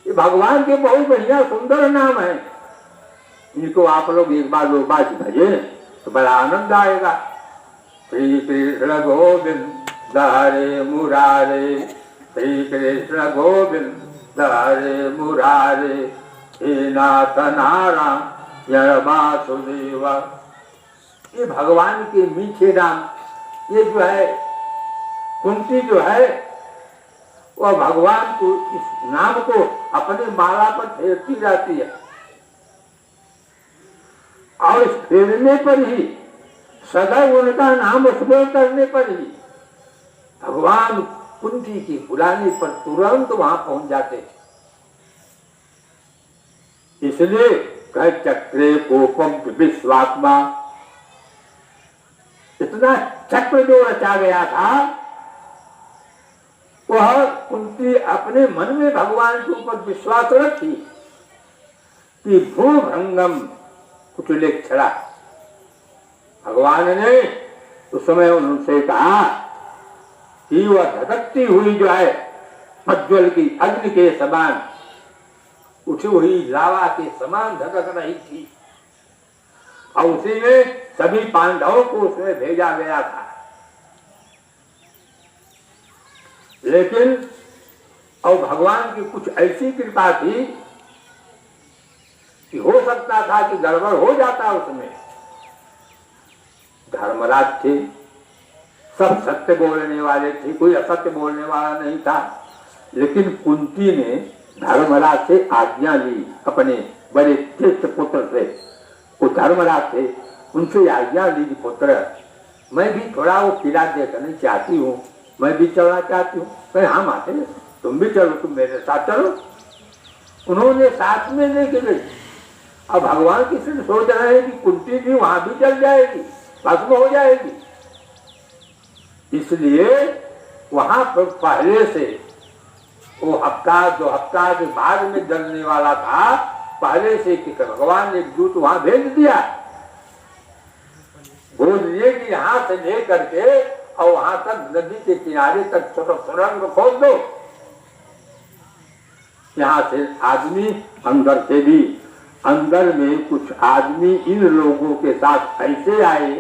ये भगवान के बहुत बढ़िया सुंदर नाम है। इनको आप लोग एक बार दो बार भजे तो बड़ा आनंद आएगा। श्री कृष्ण गोविंद हरे मुरारे, श्री कृष्ण गोविंद हरे मुरारे, हे नाथ नारायण वासुदेव। ये भगवान के मीठे नाम, ये जो है कुंती जो है वह भगवान को इस नाम को अपने माला पर फेरती जाती है, और इस फेरने पर ही सदैव उनका नाम स्मरण करने पर ही भगवान कुंती की बुलाने पर तुरंत वहां पहुंच जाते। इसलिए कह चक्रे कोपम विश्वात्मा, इतना चक्र जो रचा गया था वह कुंती अपने मन में भगवान के ऊपर विश्वास रखी कि भूभंगम कुचलेक्षरा। भगवान ने उस समय उनसे कहा कि वह धधकती हुई जो है प्रज्वल की अग्नि के समान, उठी हुई लावा के समान धधक रही थी, और उसी में सभी पांडवों को उसमें भेजा गया था। लेकिन और भगवान की कुछ ऐसी कृपा थी कि हो सकता था कि गड़बड़ हो जाता उसमें। धर्मराज थे, सब सत्य बोलने वाले थे, कोई असत्य बोलने वाला नहीं था, लेकिन कुंती ने धर्मराज से आज्ञा ली, अपने बड़े ज्येष्ठ पुत्र से, वो धर्मराज थे, उनसे आज्ञा ली कि पुत्र मैं भी थोड़ा वो किला देखना चाहती हूँ, मैं भी चलना चाहती हूँ। कहे हम आते, तुम भी चलो, तुम मेरे साथ चलो। उन्होंने साथ में लेके गई। अब भगवान किसी ने सोच रहे हैं कि कुंती भी वहां भी चल जाएगी, भस्म हो जाएगी, इसलिए वहां पर पहले से वो हफ्ता दो हफ्ता के बाद में जलने वाला था, पहले से कि भगवान ने एक दूत वहां भेज दिया, बोल दिए कि यहाँ से ले करके और वहां तक नदी के किनारे तक छोटा सुरंग खोद दो। यहाँ से आदमी अंदर से भी, अंदर में कुछ आदमी इन लोगों के साथ ऐसे आए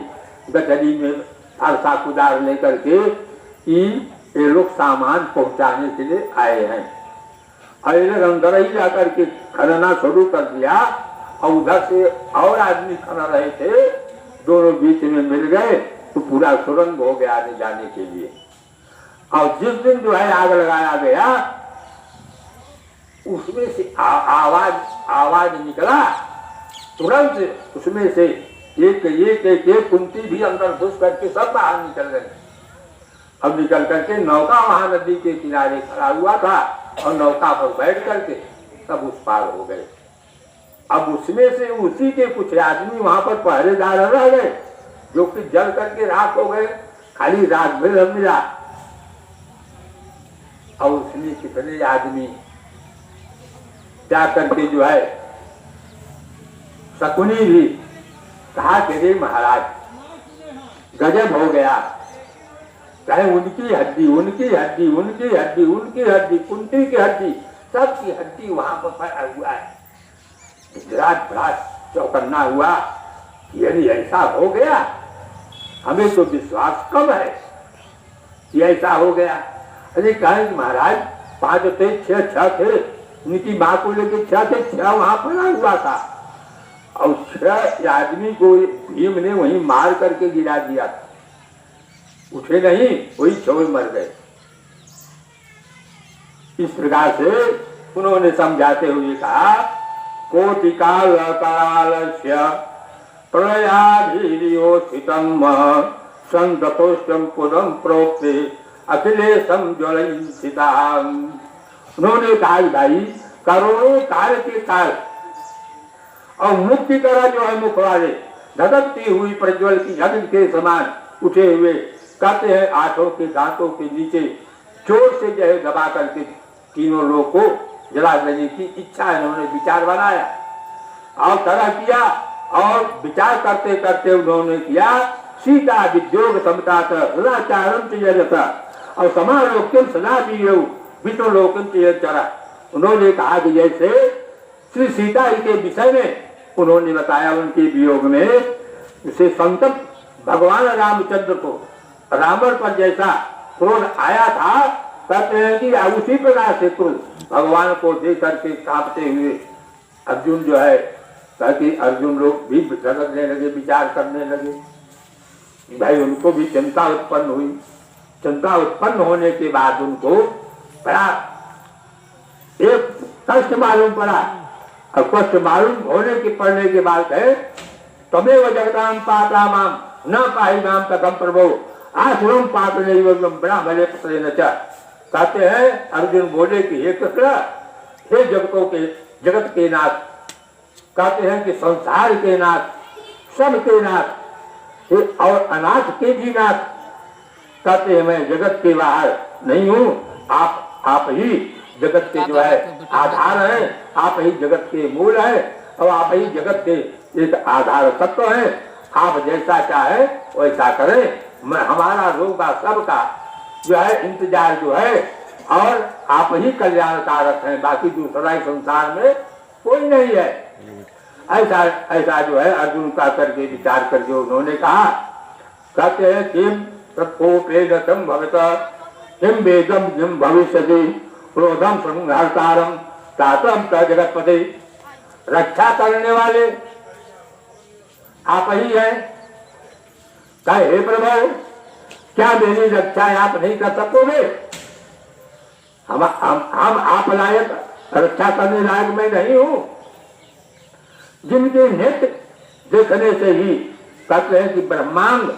गठरी में फरसा कुदार लेकर के कि ये लोग सामान पहुंचाने के लिए आए हैं। और अंदर ही जाकर के खनना शुरू कर दिया, और उधर से और आदमी खन रहे थे, दोनों बीच में मिल गए तो पूरा सुरंग हो गया आने जाने के लिए। और जिस दिन जो है आग लगाया गया, उसमें से आवाज निकला, तुरंत उसमें से एक कुंती भी अंदर घुस करके सब बाहर निकल गए। अब निकल करके नौका वहां नदी के किनारे खड़ा हुआ था, और नौका पर बैठ करके सब उस पार हो गए। अब उसमें से उसी के कुछ आदमी वहां पर पहरेदार रह गए, जो कि जल करके राख हो गए, खाली राख भी मिला। और उसमें कितने आदमी क्या करके जो है, शकुनी भी कहा कि रे महाराज गजब हो गया, चाहे उनकी हड्डी उनकी हड्डी उनकी हड्डी उनकी हड्डी कुंती की हड्डी, सबकी हड्डी वहां पर पड़ा हुआ है। विराट बड़ा चौकन्ना हुआ, यदि ऐसा हो गया, हमें तो विश्वास कम है कि ऐसा हो गया। अरे कहें महाराज 5 थे 6 थे, उनकी माँ को लेकर 6 थे, 6 वहां पड़ा हुआ था, और 6 आदमी को भीम ने वहीं मार करके गिरा दिया था, उठे नहीं, वही 6 मर गए। इस प्रकार से उन्होंने समझाते हुए कहा, कोटि काल कालस्य प्रलयाधीर्योत्थितम् संततोष्टम पुरम प्रोक्ते अखिलेशम ज्वलयिताम्। उन्होंने कहा भाई करोड़ों काल के काल और मुख की तरह जो है मुख वाले धधकती हुई प्रज्वल की अग्नि के समान उठे हुए, कहते हैं 8 के दांतों के नीचे जोर से जो है दबा करके तीनों लोग को जला देने की इच्छा इन्होंने विचार बनाया और तरह किया, और विचार करते करते उन्होंने किया सीता विद्योग समता सदाचारम और समालोक्यम सदा विश्वलोकम चरा। उन्होंने कहा कि जैसे श्री सीता जी के विषय में उन्होंने बताया, उनके वियोग में उसे संतप भगवान रामचंद्र को रावण पर जैसा क्रोध आया था, कहते हैं कि उसी प्रकार से क्रोध भगवान को देख करके कांपते हुए अर्जुन जो है, ताकि अर्जुन लोग भी झगड़ने लगे, विचार करने लगे। भाई उनको भी चिंता उत्पन्न हुई। चिंता उत्पन्न होने के बाद उनको बड़ा एक कष्ट मालूम पड़ा। और कष्ट मालूम होने के पड़ने के बाद है, तमेव जगताम पाता माम न पाही माम तकम प्रभु आश्रम पात नहीं बड़ा भले पत्र न चा। कहते हैं अर्जुन बोले कि हे कृष्ण, हे जगत के नाथ, कहते हैं कि संसार के नाथ, सब के नाथ और अनाथ के भी नाथ। कहते हैं मैं जगत के बाहर नहीं हूँ, आप ही जगत के जो है आधार हैं, आप ही जगत के मूल है और आप ही जगत के एक आधार तत्व है। आप जैसा चाहे वैसा करें, मैं हमारा रोगा सबका जो है इंतजार जो है, और आप ही कल्याणकारक हैं, बाकी दूसरा ही संसार में कोई नहीं है। ऐसा ऐसा जो है अर्जुन का करके विचार करके उन्होंने कहा। कहते हैं किम तत्कोपेदम भवता किम वेदम किम भविष्यति क्रोधम संहारकारम तातम स जगतपति। रक्षा करने वाले आप ही हैं। कहे हे प्रभु, क्या मेरी रक्षा आप नहीं कर सकोगे? हम आप लायक रक्षा करने लायक मैं नहीं हूँ। जिनके नेत्र देखने से ही कहते हैं कि ब्रह्मांड,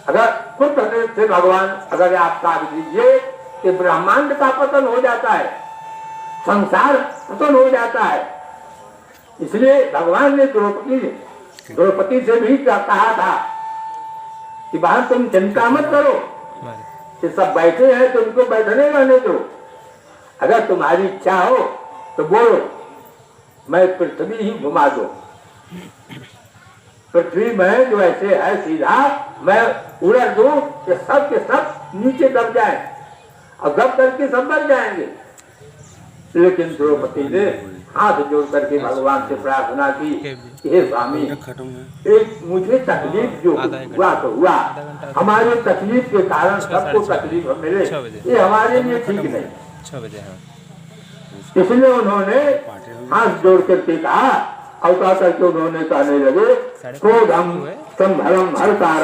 अगर कुछ से भगवान अगर आप साथ दीजिए कि ब्रह्मांड का पतन हो जाता है, संसार पतन हो जाता है। इसलिए भगवान ने द्रौपदी से भी कहा था कि बहन तुम चिंता मत करो, कि सब बैठे हैं तो उनको बैठने रहने दो। अगर तुम्हारी इच्छा हो तो बोलो, मैं पृथ्वी ही घुमा दो। पृथ्वी में जो ऐसे है सीधा मैं उड़ा दूं कि सब के सब नीचे दब जाए और दब करके सब मर जाएंगे। लेकिन द्रौपदी ने हाथ जोड़ करके भगवान से प्रार्थना की कि हे स्वामी, एक मुझे तकलीफ जो हुआ तो हुआ, हमारे तकलीफ के कारण सबको तकलीफ मिले, ये हमारे लिए ठीक नहीं। इसलिए उन्होंने हाथ जोड़ करके कहा, अवतार करके उन्होंने कहने लगे क्रोधम संभरम हरतार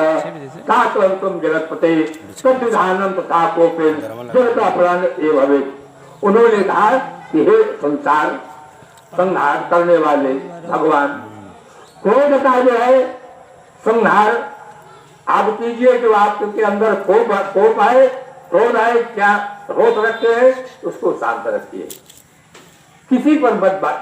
तात्वंतम जगतपते सद्विधानम तथा कोपेन जगता प्राण एवं। उन्होंने कहा कि हे संसार संहार करने वाले भगवान, क्रोध का जो है संहार आप कीजिए। जो आपके अंदर कोप है, क्रोध है, क्या रोक रखे हैं, उसको शांत रखिए, किसी पर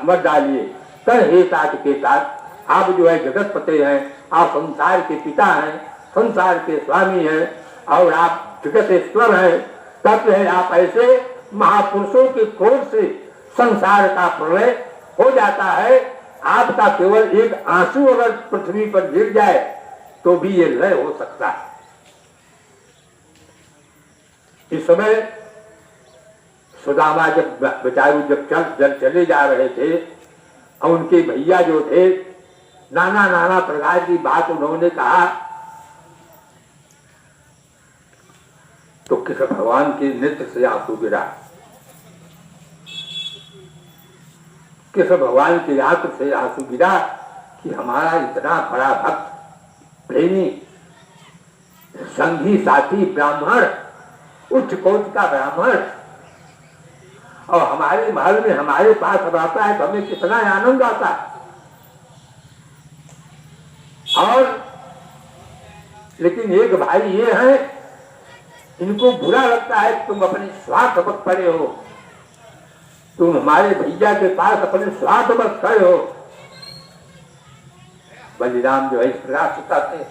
मत डालिए। तर हे तात के साथ आप जो है जगत पते हैं, आप संसार के पिता हैं, संसार के स्वामी हैं और आप जगतेश्वर हैं, तत्व है। आप ऐसे महापुरुषों के क्रोध से संसार का प्रलय हो जाता है। आपका केवल एक आंसू अगर पृथ्वी पर गिर जाए तो भी ये लय हो सकता है। इस समय सुदामा जब बेचारू जब चले जा रहे थे और उनके भैया जो थे नाना प्रकार की बात उन्होंने कहा, तो कृष्ण भगवान के नेत्र से आंसू गिरा। कृष्ण भगवान के आंख से आंसू गिरा कि हमारा इतना बड़ा भक्त प्रेमी संगी साथी ब्राह्मण, उच्च कोटि का ब्राह्मण, और हमारे महल में हमारे पास रहता है तो हमें कितना आनंद आता है। और लेकिन एक भाई ये है, इनको बुरा लगता है कि तुम अपने स्वार्थ मत खड़े हो, तुम हमारे भैया के पास अपने स्वार्थ मत खड़े हो। बलिराम जो है इस प्रकार से कहते,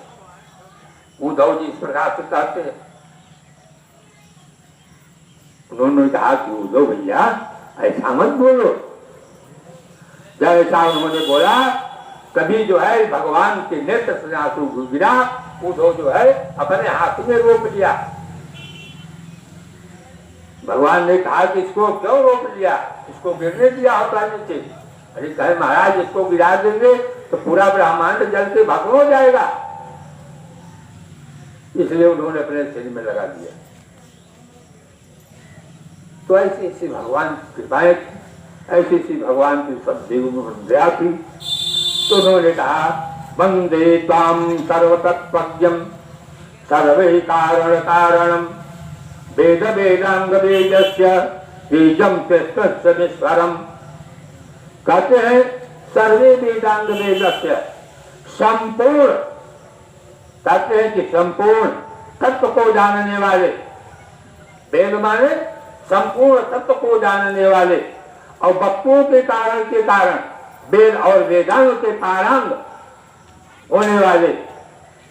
उद्धव जी इस प्रकार से कहते। उन्होंने कहा कि उद्धव भैया ऐसा मत बोलो। जब ऐसा उन्होंने बोला तभी जो है भगवान के नेत्र से आंसू गिरा। उद्धव जो है अपने हाथ में रोक लिया। भगवान ने कहा कि इसको क्यों रोक लिया, इसको गिरने दिया होता नीचे। अरे कहे महाराज इसको गिरा देंगे तो पूरा ब्रह्मांड जल के भस्म हो जाएगा, इसलिए उन्होंने अपने शरीर में लगा दिया। तो ऐसे ऐसे भगवान कृपाएं ऐसी सी भगवान की सब देव में दया थी। तो उन्होंने कहा वंदे त्वाम सर्वतत्त्वज्ञं सर्वै कारण कारणम वेद वेदांग वेदस्य बीजम कृष्णस्य निस्वरम। कहते हैं सर्वे वेदांग वेदस्य संपूर्ण, कहते हैं कि संपूर्ण तत्व को जानने वाले, वेद माने संपूर्ण तत्व को जानने वाले, और वस्तुओं के कारण वेद और वेदांग के पारांग होने वाले,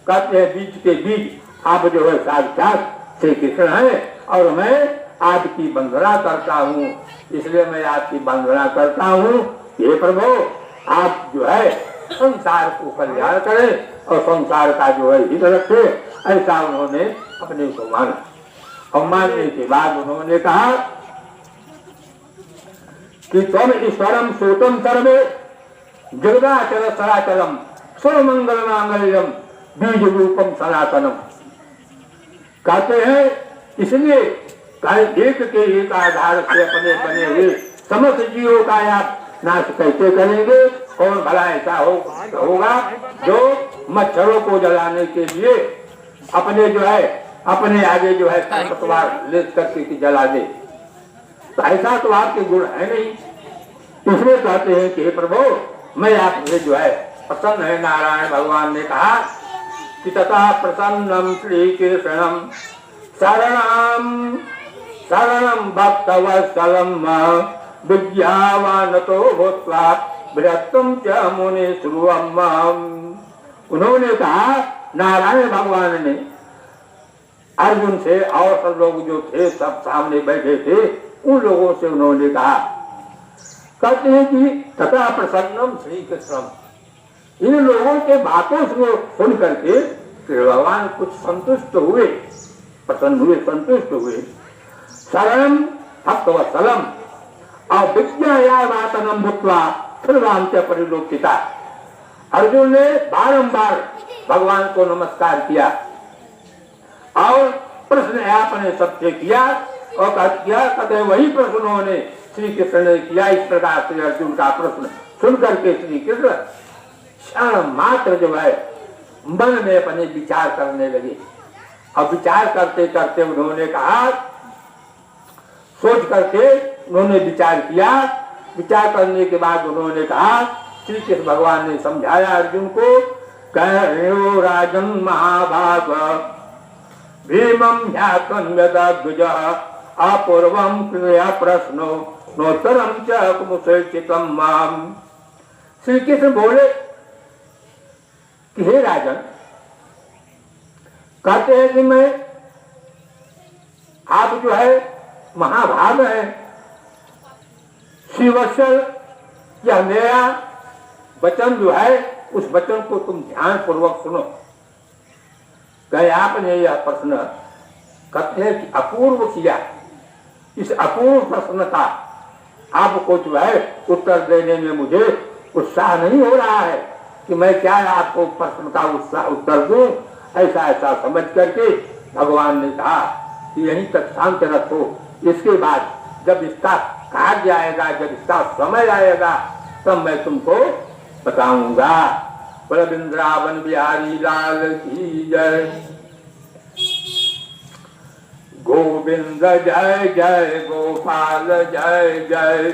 कहते हैं बीज के बीज आप जो है साक्षात श्री कृष्ण है और मैं आपकी वंदना करता हूँ। इसलिए मैं आपकी वंदना करता हूँ हे प्रभु, आप जो है संसार को कल्याण करें और संसार का जो है हित रखे। ऐसा उन्होंने अपने को माना और मानने के बाद उन्होंने कहा कि तुम ईश्वरम सूतम सर्वे जगदाचल सराचलम सर्वमंगल मांगल्यम बीज रूपम सनातनम। कहते हैं इसलिए एक के एक आधार से अपने बने हुए समस्त जीवों का आप नाश कैसे करेंगे। और भला ऐसा होगा जो मच्छरों को जलाने के लिए अपने जो है अपने आगे जो है खरपतवार ले करके जला दे, तो ऐसा तो आपके गुण है नहीं। इसलिए कहते हैं कि प्रभु मैं आपसे जो है प्रसन्न है। नारायण भगवान ने कहा कि तथा प्रसन्नम श्री कृष्णम शरणम भक्तवत्सलम विद्यावान तो भूत्वा बृहत्तम च मुनि श्रुवम। उन्होंने कहा, नारायण भगवान ने अर्जुन से और सब लोग जो थे सब सामने बैठे थे उन लोगों से उन्होंने कहा, कहते हैं कि तथा प्रसन्नम श्री कृष्णम, इन लोगों के बातों से सुन करके भगवान कुछ संतुष्ट हुए, प्रसन्न हुए, संतुष्ट हुए। शरणम भक्तवत्सलम और विद्यावातनम भूत्वा सर्वांत परिलोकिता। अर्जुन ने बारंबार भगवान को नमस्कार किया और प्रश्न आपने सबसे किया और कहते वही प्रश्न उन्होंने श्री कृष्ण ने किया। इस प्रकार से अर्जुन का प्रश्न सुन करके श्री कृष्ण क्षण मात्र जो है मन में अपने विचार करने लगे और विचार करते करते उन्होंने कहा, सोच करके उन्होंने विचार किया। विचार करने के बाद उन्होंने कहा, श्री कृष्ण भगवान ने समझाया अर्जुन को, कहो राजन महाभाग भीमं ह्यात्मन्यदग्गजः अपूर्वं क्रिया प्रश्नो नोत्तरं च कुमुसैचितं माम्। श्री कृष्ण बोले कि हे राजन, कहते हैं कि मैं आप जो है महाभाग है, श्रीवत्सल, यह मेरा वचन जो है उस वचन को तुम ध्यान पूर्वक सुनो। कहे आपने यह प्रश्न कहते हैं कि अपूर्व किया, इस अपूर्व प्रश्न का आपको जो है उत्तर देने में मुझे उत्साह नहीं हो रहा है कि मैं क्या आपको प्रश्न का उत्तर दूं। ऐसा समझ करके भगवान ने कहा कि यहीं तक शांत रखो, इसके बाद जब इसका कार्य आएगा, जब इसका समय आएगा तब मैं तुमको बताऊंगा। बोलो वृंदावन बिहारी लाल की जय। गोविंद जय जय गोपाल जय जय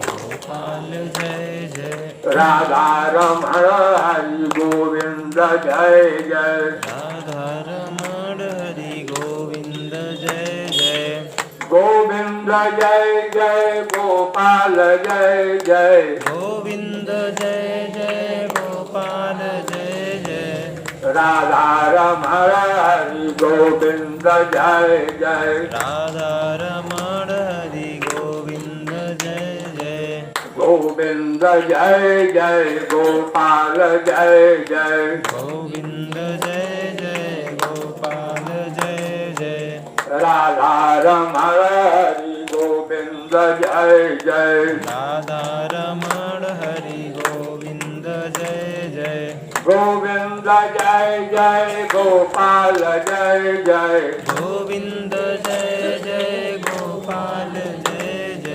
गोपाल जय जय राधा रमण हरि गोविंद जय जय राधा रमण हरि गोविंद जय जय गोविंद जय जय गोपाल जय जय गोविंद जय जय गोपाल जय जय राधा रमण हरि गोविंद जय जय राधा रमण हरि गोविंद जय जय गोविंद जय जय गोपाल जय जय गोविंद जय जय गोपाल जय जय राधा रमण हरि गोविंद जय जय राधा रमण हरि गोविंद जय जय गोविंद जय जय गोपाल जय जय गोविंद जय जय गोपाल जय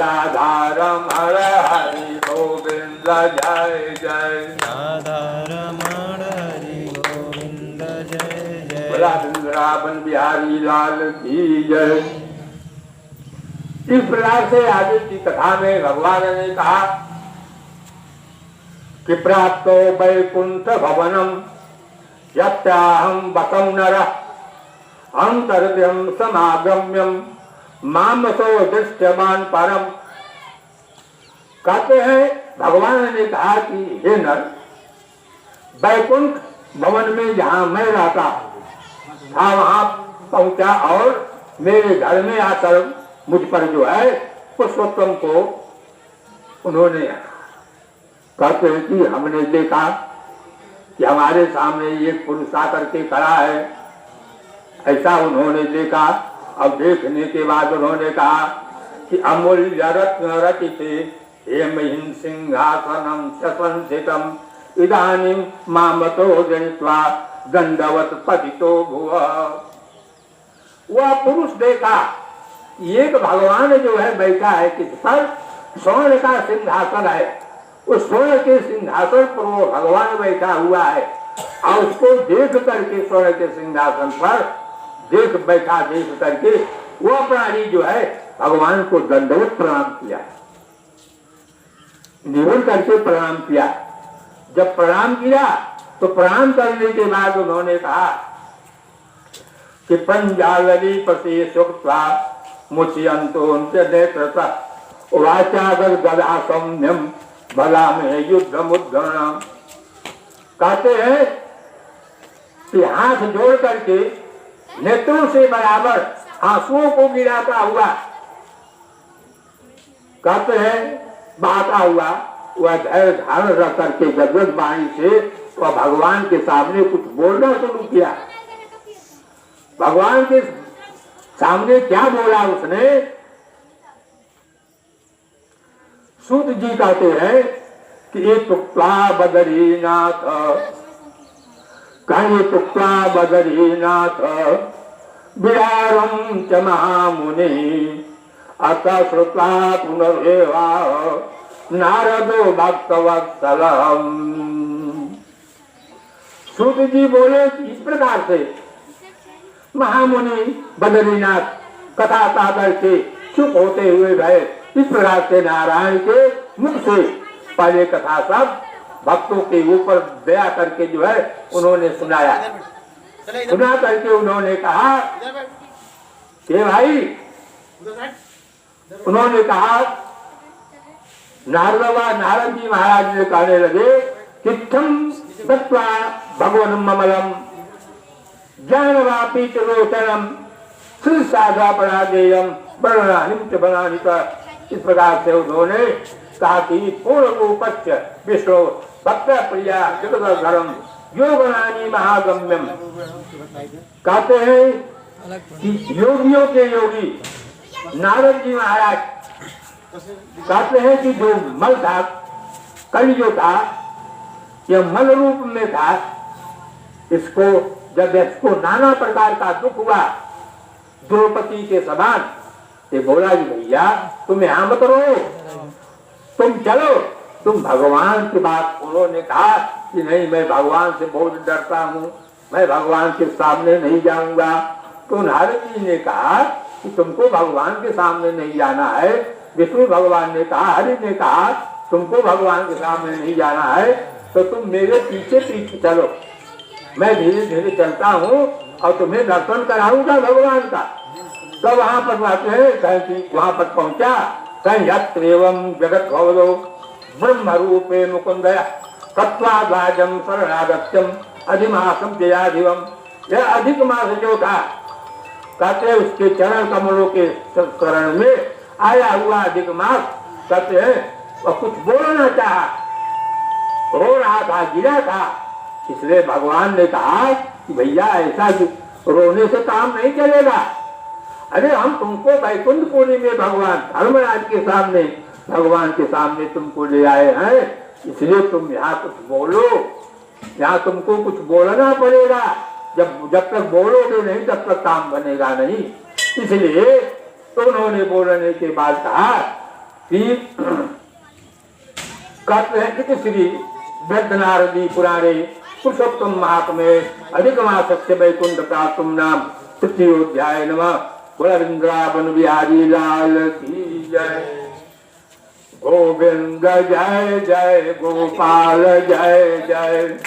राधा रमण हरि गोविंद जय जय राधा रमण हरि गोविंद जय जय वृंदावन बिहारी लाल की जय। इस प्रकार से आगे की कथा में भगवान ने कहा कि प्राप्तो वैकुंठ भवनम यत्याहं वसं नरः अंतर्गृहं समागम्यम मामसो दृश्यमान परम। कहते हैं भगवान ने कहा कि हे नर, वैकुंठ भवन में जहाँ मैं रहता था वहां पहुंचा और मेरे घर में आकर मुझ पर जो है पुरुषोत्तम को उन्होंने कहते हैं कि हमने देखा कि हमारे सामने एक पुरुष आकर के खड़ा है, ऐसा उन्होंने देखा। अब देखने के बाद उन्होंने कहा कि अमूल्य रत्न रचिते हेमहीन सिंहासनम ससंसितम इदानीं मामतो जनित्वा दंडवत पतितो भुव। वह पुरुष देखा एक भगवान जो है बैठा है किस पर, स्वर्ण का सिंहासन है, उस स्वर्ण के सिंहासन पर वो भगवान बैठा हुआ है और उसको देख करके स्वर्ण के सिंहासन पर देख करके वह प्राणी जो है भगवान को दंडवत प्रणाम किया, निवन करके प्रणाम किया। जब प्रणाम किया तो प्रणाम करने के बाद उन्होंने कहा कि पंजालरी पति सुक्त्वा मुच्यंतो नेत्रता वाचागर गदा सौम्यम भला में युद्ध मुद्रण। कहते हैं कि हाथ जोड़ करके नेत्रों से बराबर आंसुओं को गिराता हुआ, कहते हैं बहाता हुआ वह धैर्य धारण रख करके जगत वाणी से वह भगवान के सामने कुछ बोलना शुरू किया। भगवान के सामने क्या बोला उसने? सूत जी कहते हैं कि ये टुकड़ा बदरीनाथ, कहीं टुकड़ा बदरीनाथ विरारम च महामुनि अत श्रुता पुनरेवा नारदो भक्तवत्सलम। सूत जी बोले इस प्रकार से महामुनि बदरीनाथ कथा सागर के चुप होते हुए गए। इस प्रकार से नारायण के मुख से पहले कथा सब भक्तों के ऊपर दया करके जो है उन्होंने सुनाया। सुना करके उन्होंने कहा कि भाई, उन्होंने कहा नारद जी महाराज ने कहने लगे कि तुम तत्वा भगवान ममलम ज्ञानवापी रोचनम श्री साधा पराजेयम वर्णानित बनानिका। इस प्रकार से उन्होंने कहा कि पूर्ण रूपच्च विष्णु भक्त प्रिया जगत धर्म योगनानी महागम्यम। कहते हैं कि योगियों के योगी नारद जी महाराज कहते हैं कि जो मल था, कल जो था यह मल रूप में था, इसको जब इसको नाना प्रकार का दुख हुआ द्रौपदी के समान, ये बोला कि भैया तुम यहाँ मत रहो, तुम चलो, तुम भगवान की बात। उन्होंने कहा कि नहीं, मैं भगवान से बहुत डरता हूँ, मैं भगवान के सामने नहीं जाऊंगा। तो नारद जी ने कहा कि तुमको भगवान के सामने नहीं जाना है। विष्णु भगवान ने कहा, हरि ने कहा तुमको भगवान के सामने नहीं जाना है, तो तुम मेरे पीछे पीछे चलो, मैं धीरे धीरे चलता हूँ और तुम्हें दर्शन कराऊंगा भगवान का। तो वहां पर बात है, कहीं वहां पर पहुंचा, कहीं यत्रेवम जगत भवदो ब्रह्म रूपे मुकुंदया तत्वाद्वाजम शरणागत्यम अधिमासम जयाधिवम। यह अधिक मास जो था, कहते हैं उसके चरण कमलों के शरण में आया हुआ अधिक मास, कहते हैं वह कुछ बोलना चाहा, रो रहा था, गिरा था। इसलिए भगवान ने कहा कि भैया ऐसा रोने से काम नहीं चलेगा। अरे हम तुमको वैकुंठपुरी में भगवान धर्मराज के सामने, भगवान के सामने तुमको ले आए हैं, इसलिए तुम यहाँ कुछ बोलो, यहाँ तुमको कुछ बोलना पड़ेगा। जब तक बोलोगे नहीं तब तक काम बनेगा नहीं। इसलिए तो उन्होंने बोलने के बाद कहा कि कहते हैं कि श्री वृद्धनारदी पुराणे पुरुषोत्तम महात्म्ये अधिकमासस्य वैकुंठ प्राप्तुम नाम तृतीयोध्याय नमः। बोला वृंदावन बिहारी लाल की जय। गोविंद जय जय गोपाल जय जय।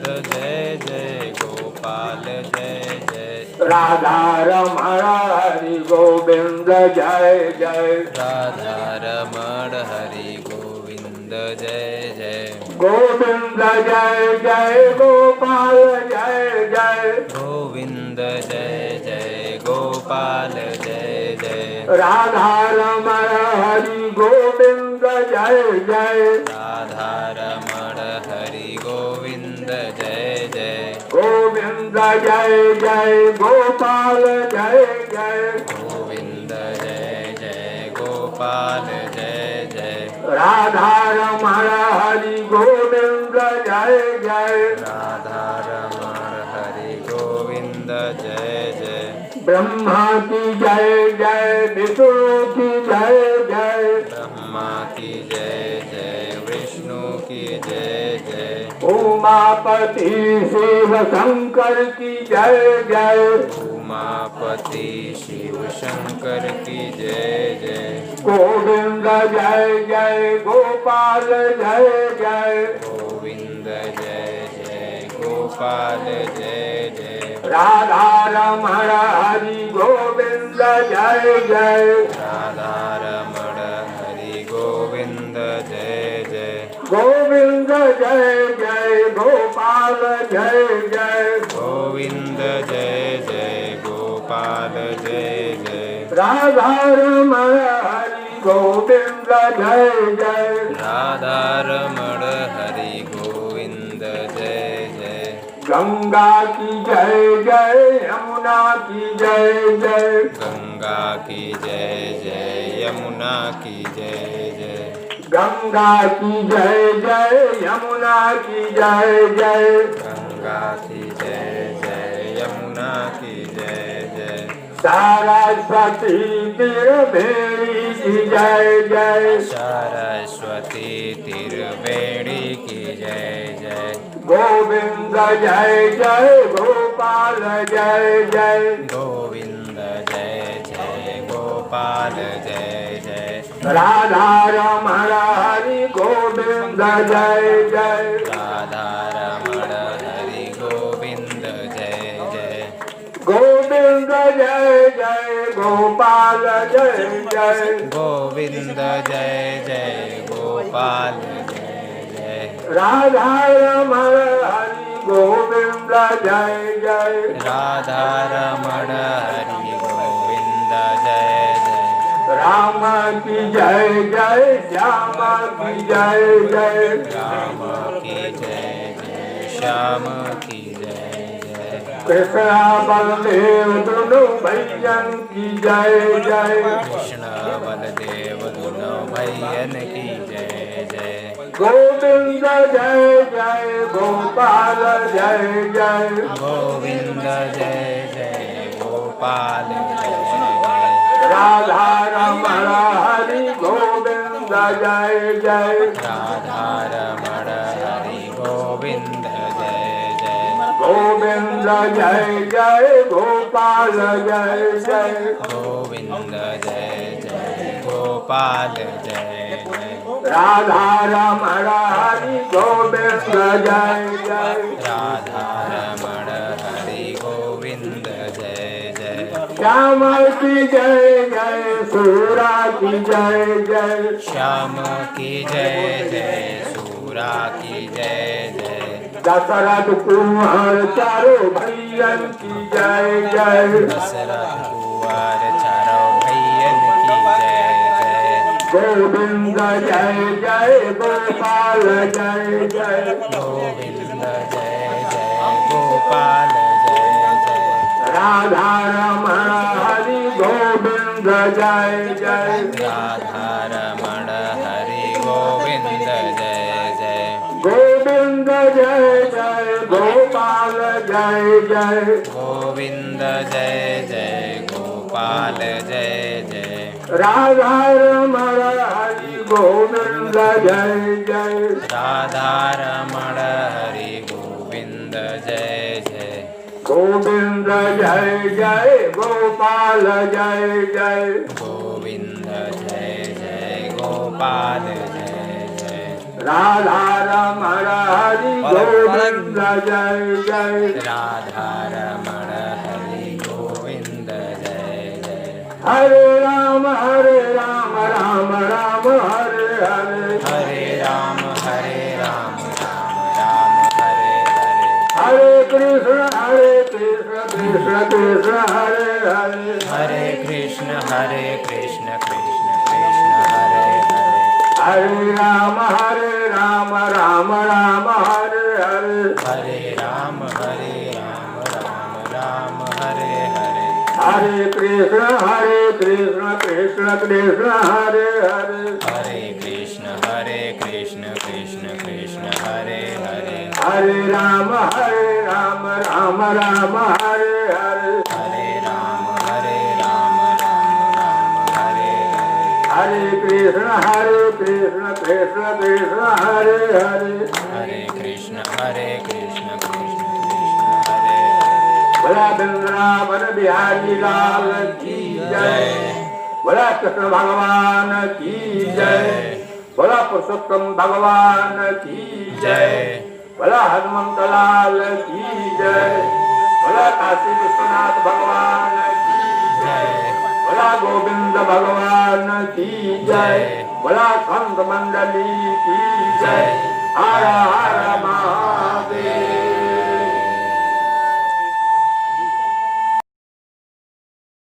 जय जय गोपाल जय जय। राधा रमण हरि गोविंद जय जय। राधा रमण हरि गोविंद जय जय। गोविंद जय जय गोपाल जय जय। गोविंद जय जय गोपाल जय जय। राधा रमण हरि गोविंद जय जय। राधा रमण हरि गोविंद जय जय। गोविंद जय जय गोपाल जय जय। गोविंद जय जय गोपाल जय जय। राधा रमण हरि गोविंद जय जय। राधा रमण हरि गोविंद जय जय। ब्रह्मा की जय जय विष्णु की जय जय। ब्रह्मा की जय जय विष्णु की जय जय। उमापति शिव शंकर की जय जय। उमापति शिव शंकर की जय जय। गोविंद जय जय गोपाल जय जय। गोविंद जय जय गोपाल जय जय। राधा रमण हरि गोविंद जय जय। राधा रमण हरि गोविंद जय जय। गोविंद जय जय गोपाल जय जय। गोविंद जय जय गोपाल जय जय। राधा रमण हरि गोविंद जय जय। राधा रमण हरि गोविंद जय जय। गंगा की जय जय यमुना की जय जय। गंगा की जय जय यमुना की जय जय। गंगा की जय जय यमुना की जय जय। गंगा की जय जय यमुना की जय जय। सरस्वती त्रिवेणी की जय जय। सरस्वती त्रिवेणी की जय जय। गोविंद जय जय गोपाल जय जय। गोविंद जय जय गोपाल जय जय। राधा रमण हरि गोविंद जय जय। राधा रमण हरि गोविंद जय जय। गोविंद जय जय गोपाल जय जय। गोविंद जय जय गोपाल जय जय। राधा रमण हरि गोविंद जय जय। राधा रमण हरि गोविंद जय जय। राम की जय जय श्याम की जय जय। राम की जय जय श्याम की जय जय। कृष्ण बलदेव दोनों भैयन की जय जय। कृष्ण बलदेव दोनों भैयन की जय जय। गोविंद जय जय गोपाल जय जय। गोविंद जय जय गोपाल जय जय। राधा रमण हरि गोविंद जय जय। राधा रमण हरि गोविंद जय जय। गोविंद जय जय गोपाल जय जय। गोविंद जय जय गोपाल जय जय। राधा रमण हरि गोविंद जय जय। राधा रमण हरि गोविंद जय जय। श्याम की जय जय सूरा की जय जय। श्याम की जय जय सूरा की जय जय। दशरथ कुंवर चारों भैयन की जय जय। दशरथ कुंवर चारों भैयन की जय जय। गोविंद जय जय गोपाल जय जय। गोविंद जय जय गोपाल जय जय। राधा रमण हरि गोविंद जय जय। राधा रमण हरि गोविंद जय जय। गोविंद जय जय गोपाल जय जय। गोविंद जय जय गोपाल जय जय। राधा रमण हरि गोविंद जय जय राधा रमण हरि गोविंद जय जय गोविंद जय जय गोपाल जय जय गोविंद जय जय गोपाल जय जय राधा रमण हरि गोविंद जय जय राधा रमण हरि गोविंद जय जय हरे राम राम राम हरे हरे हरे राम राम राम हरे हरे हरे कृष्ण कृष्ण कृष्ण हरे हरे हरे कृष्ण कृष्ण कृष्ण हरे हरे हरे राम राम राम हरे हरे हरे राम राम हरे हरे हरे कृष्ण कृष्ण कृष्ण हरे हरे हरे कृष्ण कृष्ण कृष्ण हरे हरे हरे राम राम राम हरे हरे हरे राम राम हरे हरे हरे कृष्ण कृष्ण कृष्ण हरे हरे हरे कृष्ण कृष्ण हरे हरे बोला वृंदावन बिहारी लाल की जय बोला कृष्ण भगवान की जय बोला पुरुषोत्तम भगवान की जय बोला हनुमंत लाल की जय बोला काशी विश्वनाथ भगवान की जय बोला गोविंद भगवान की जय बोला संत मंडली की जय हर हर महादेव।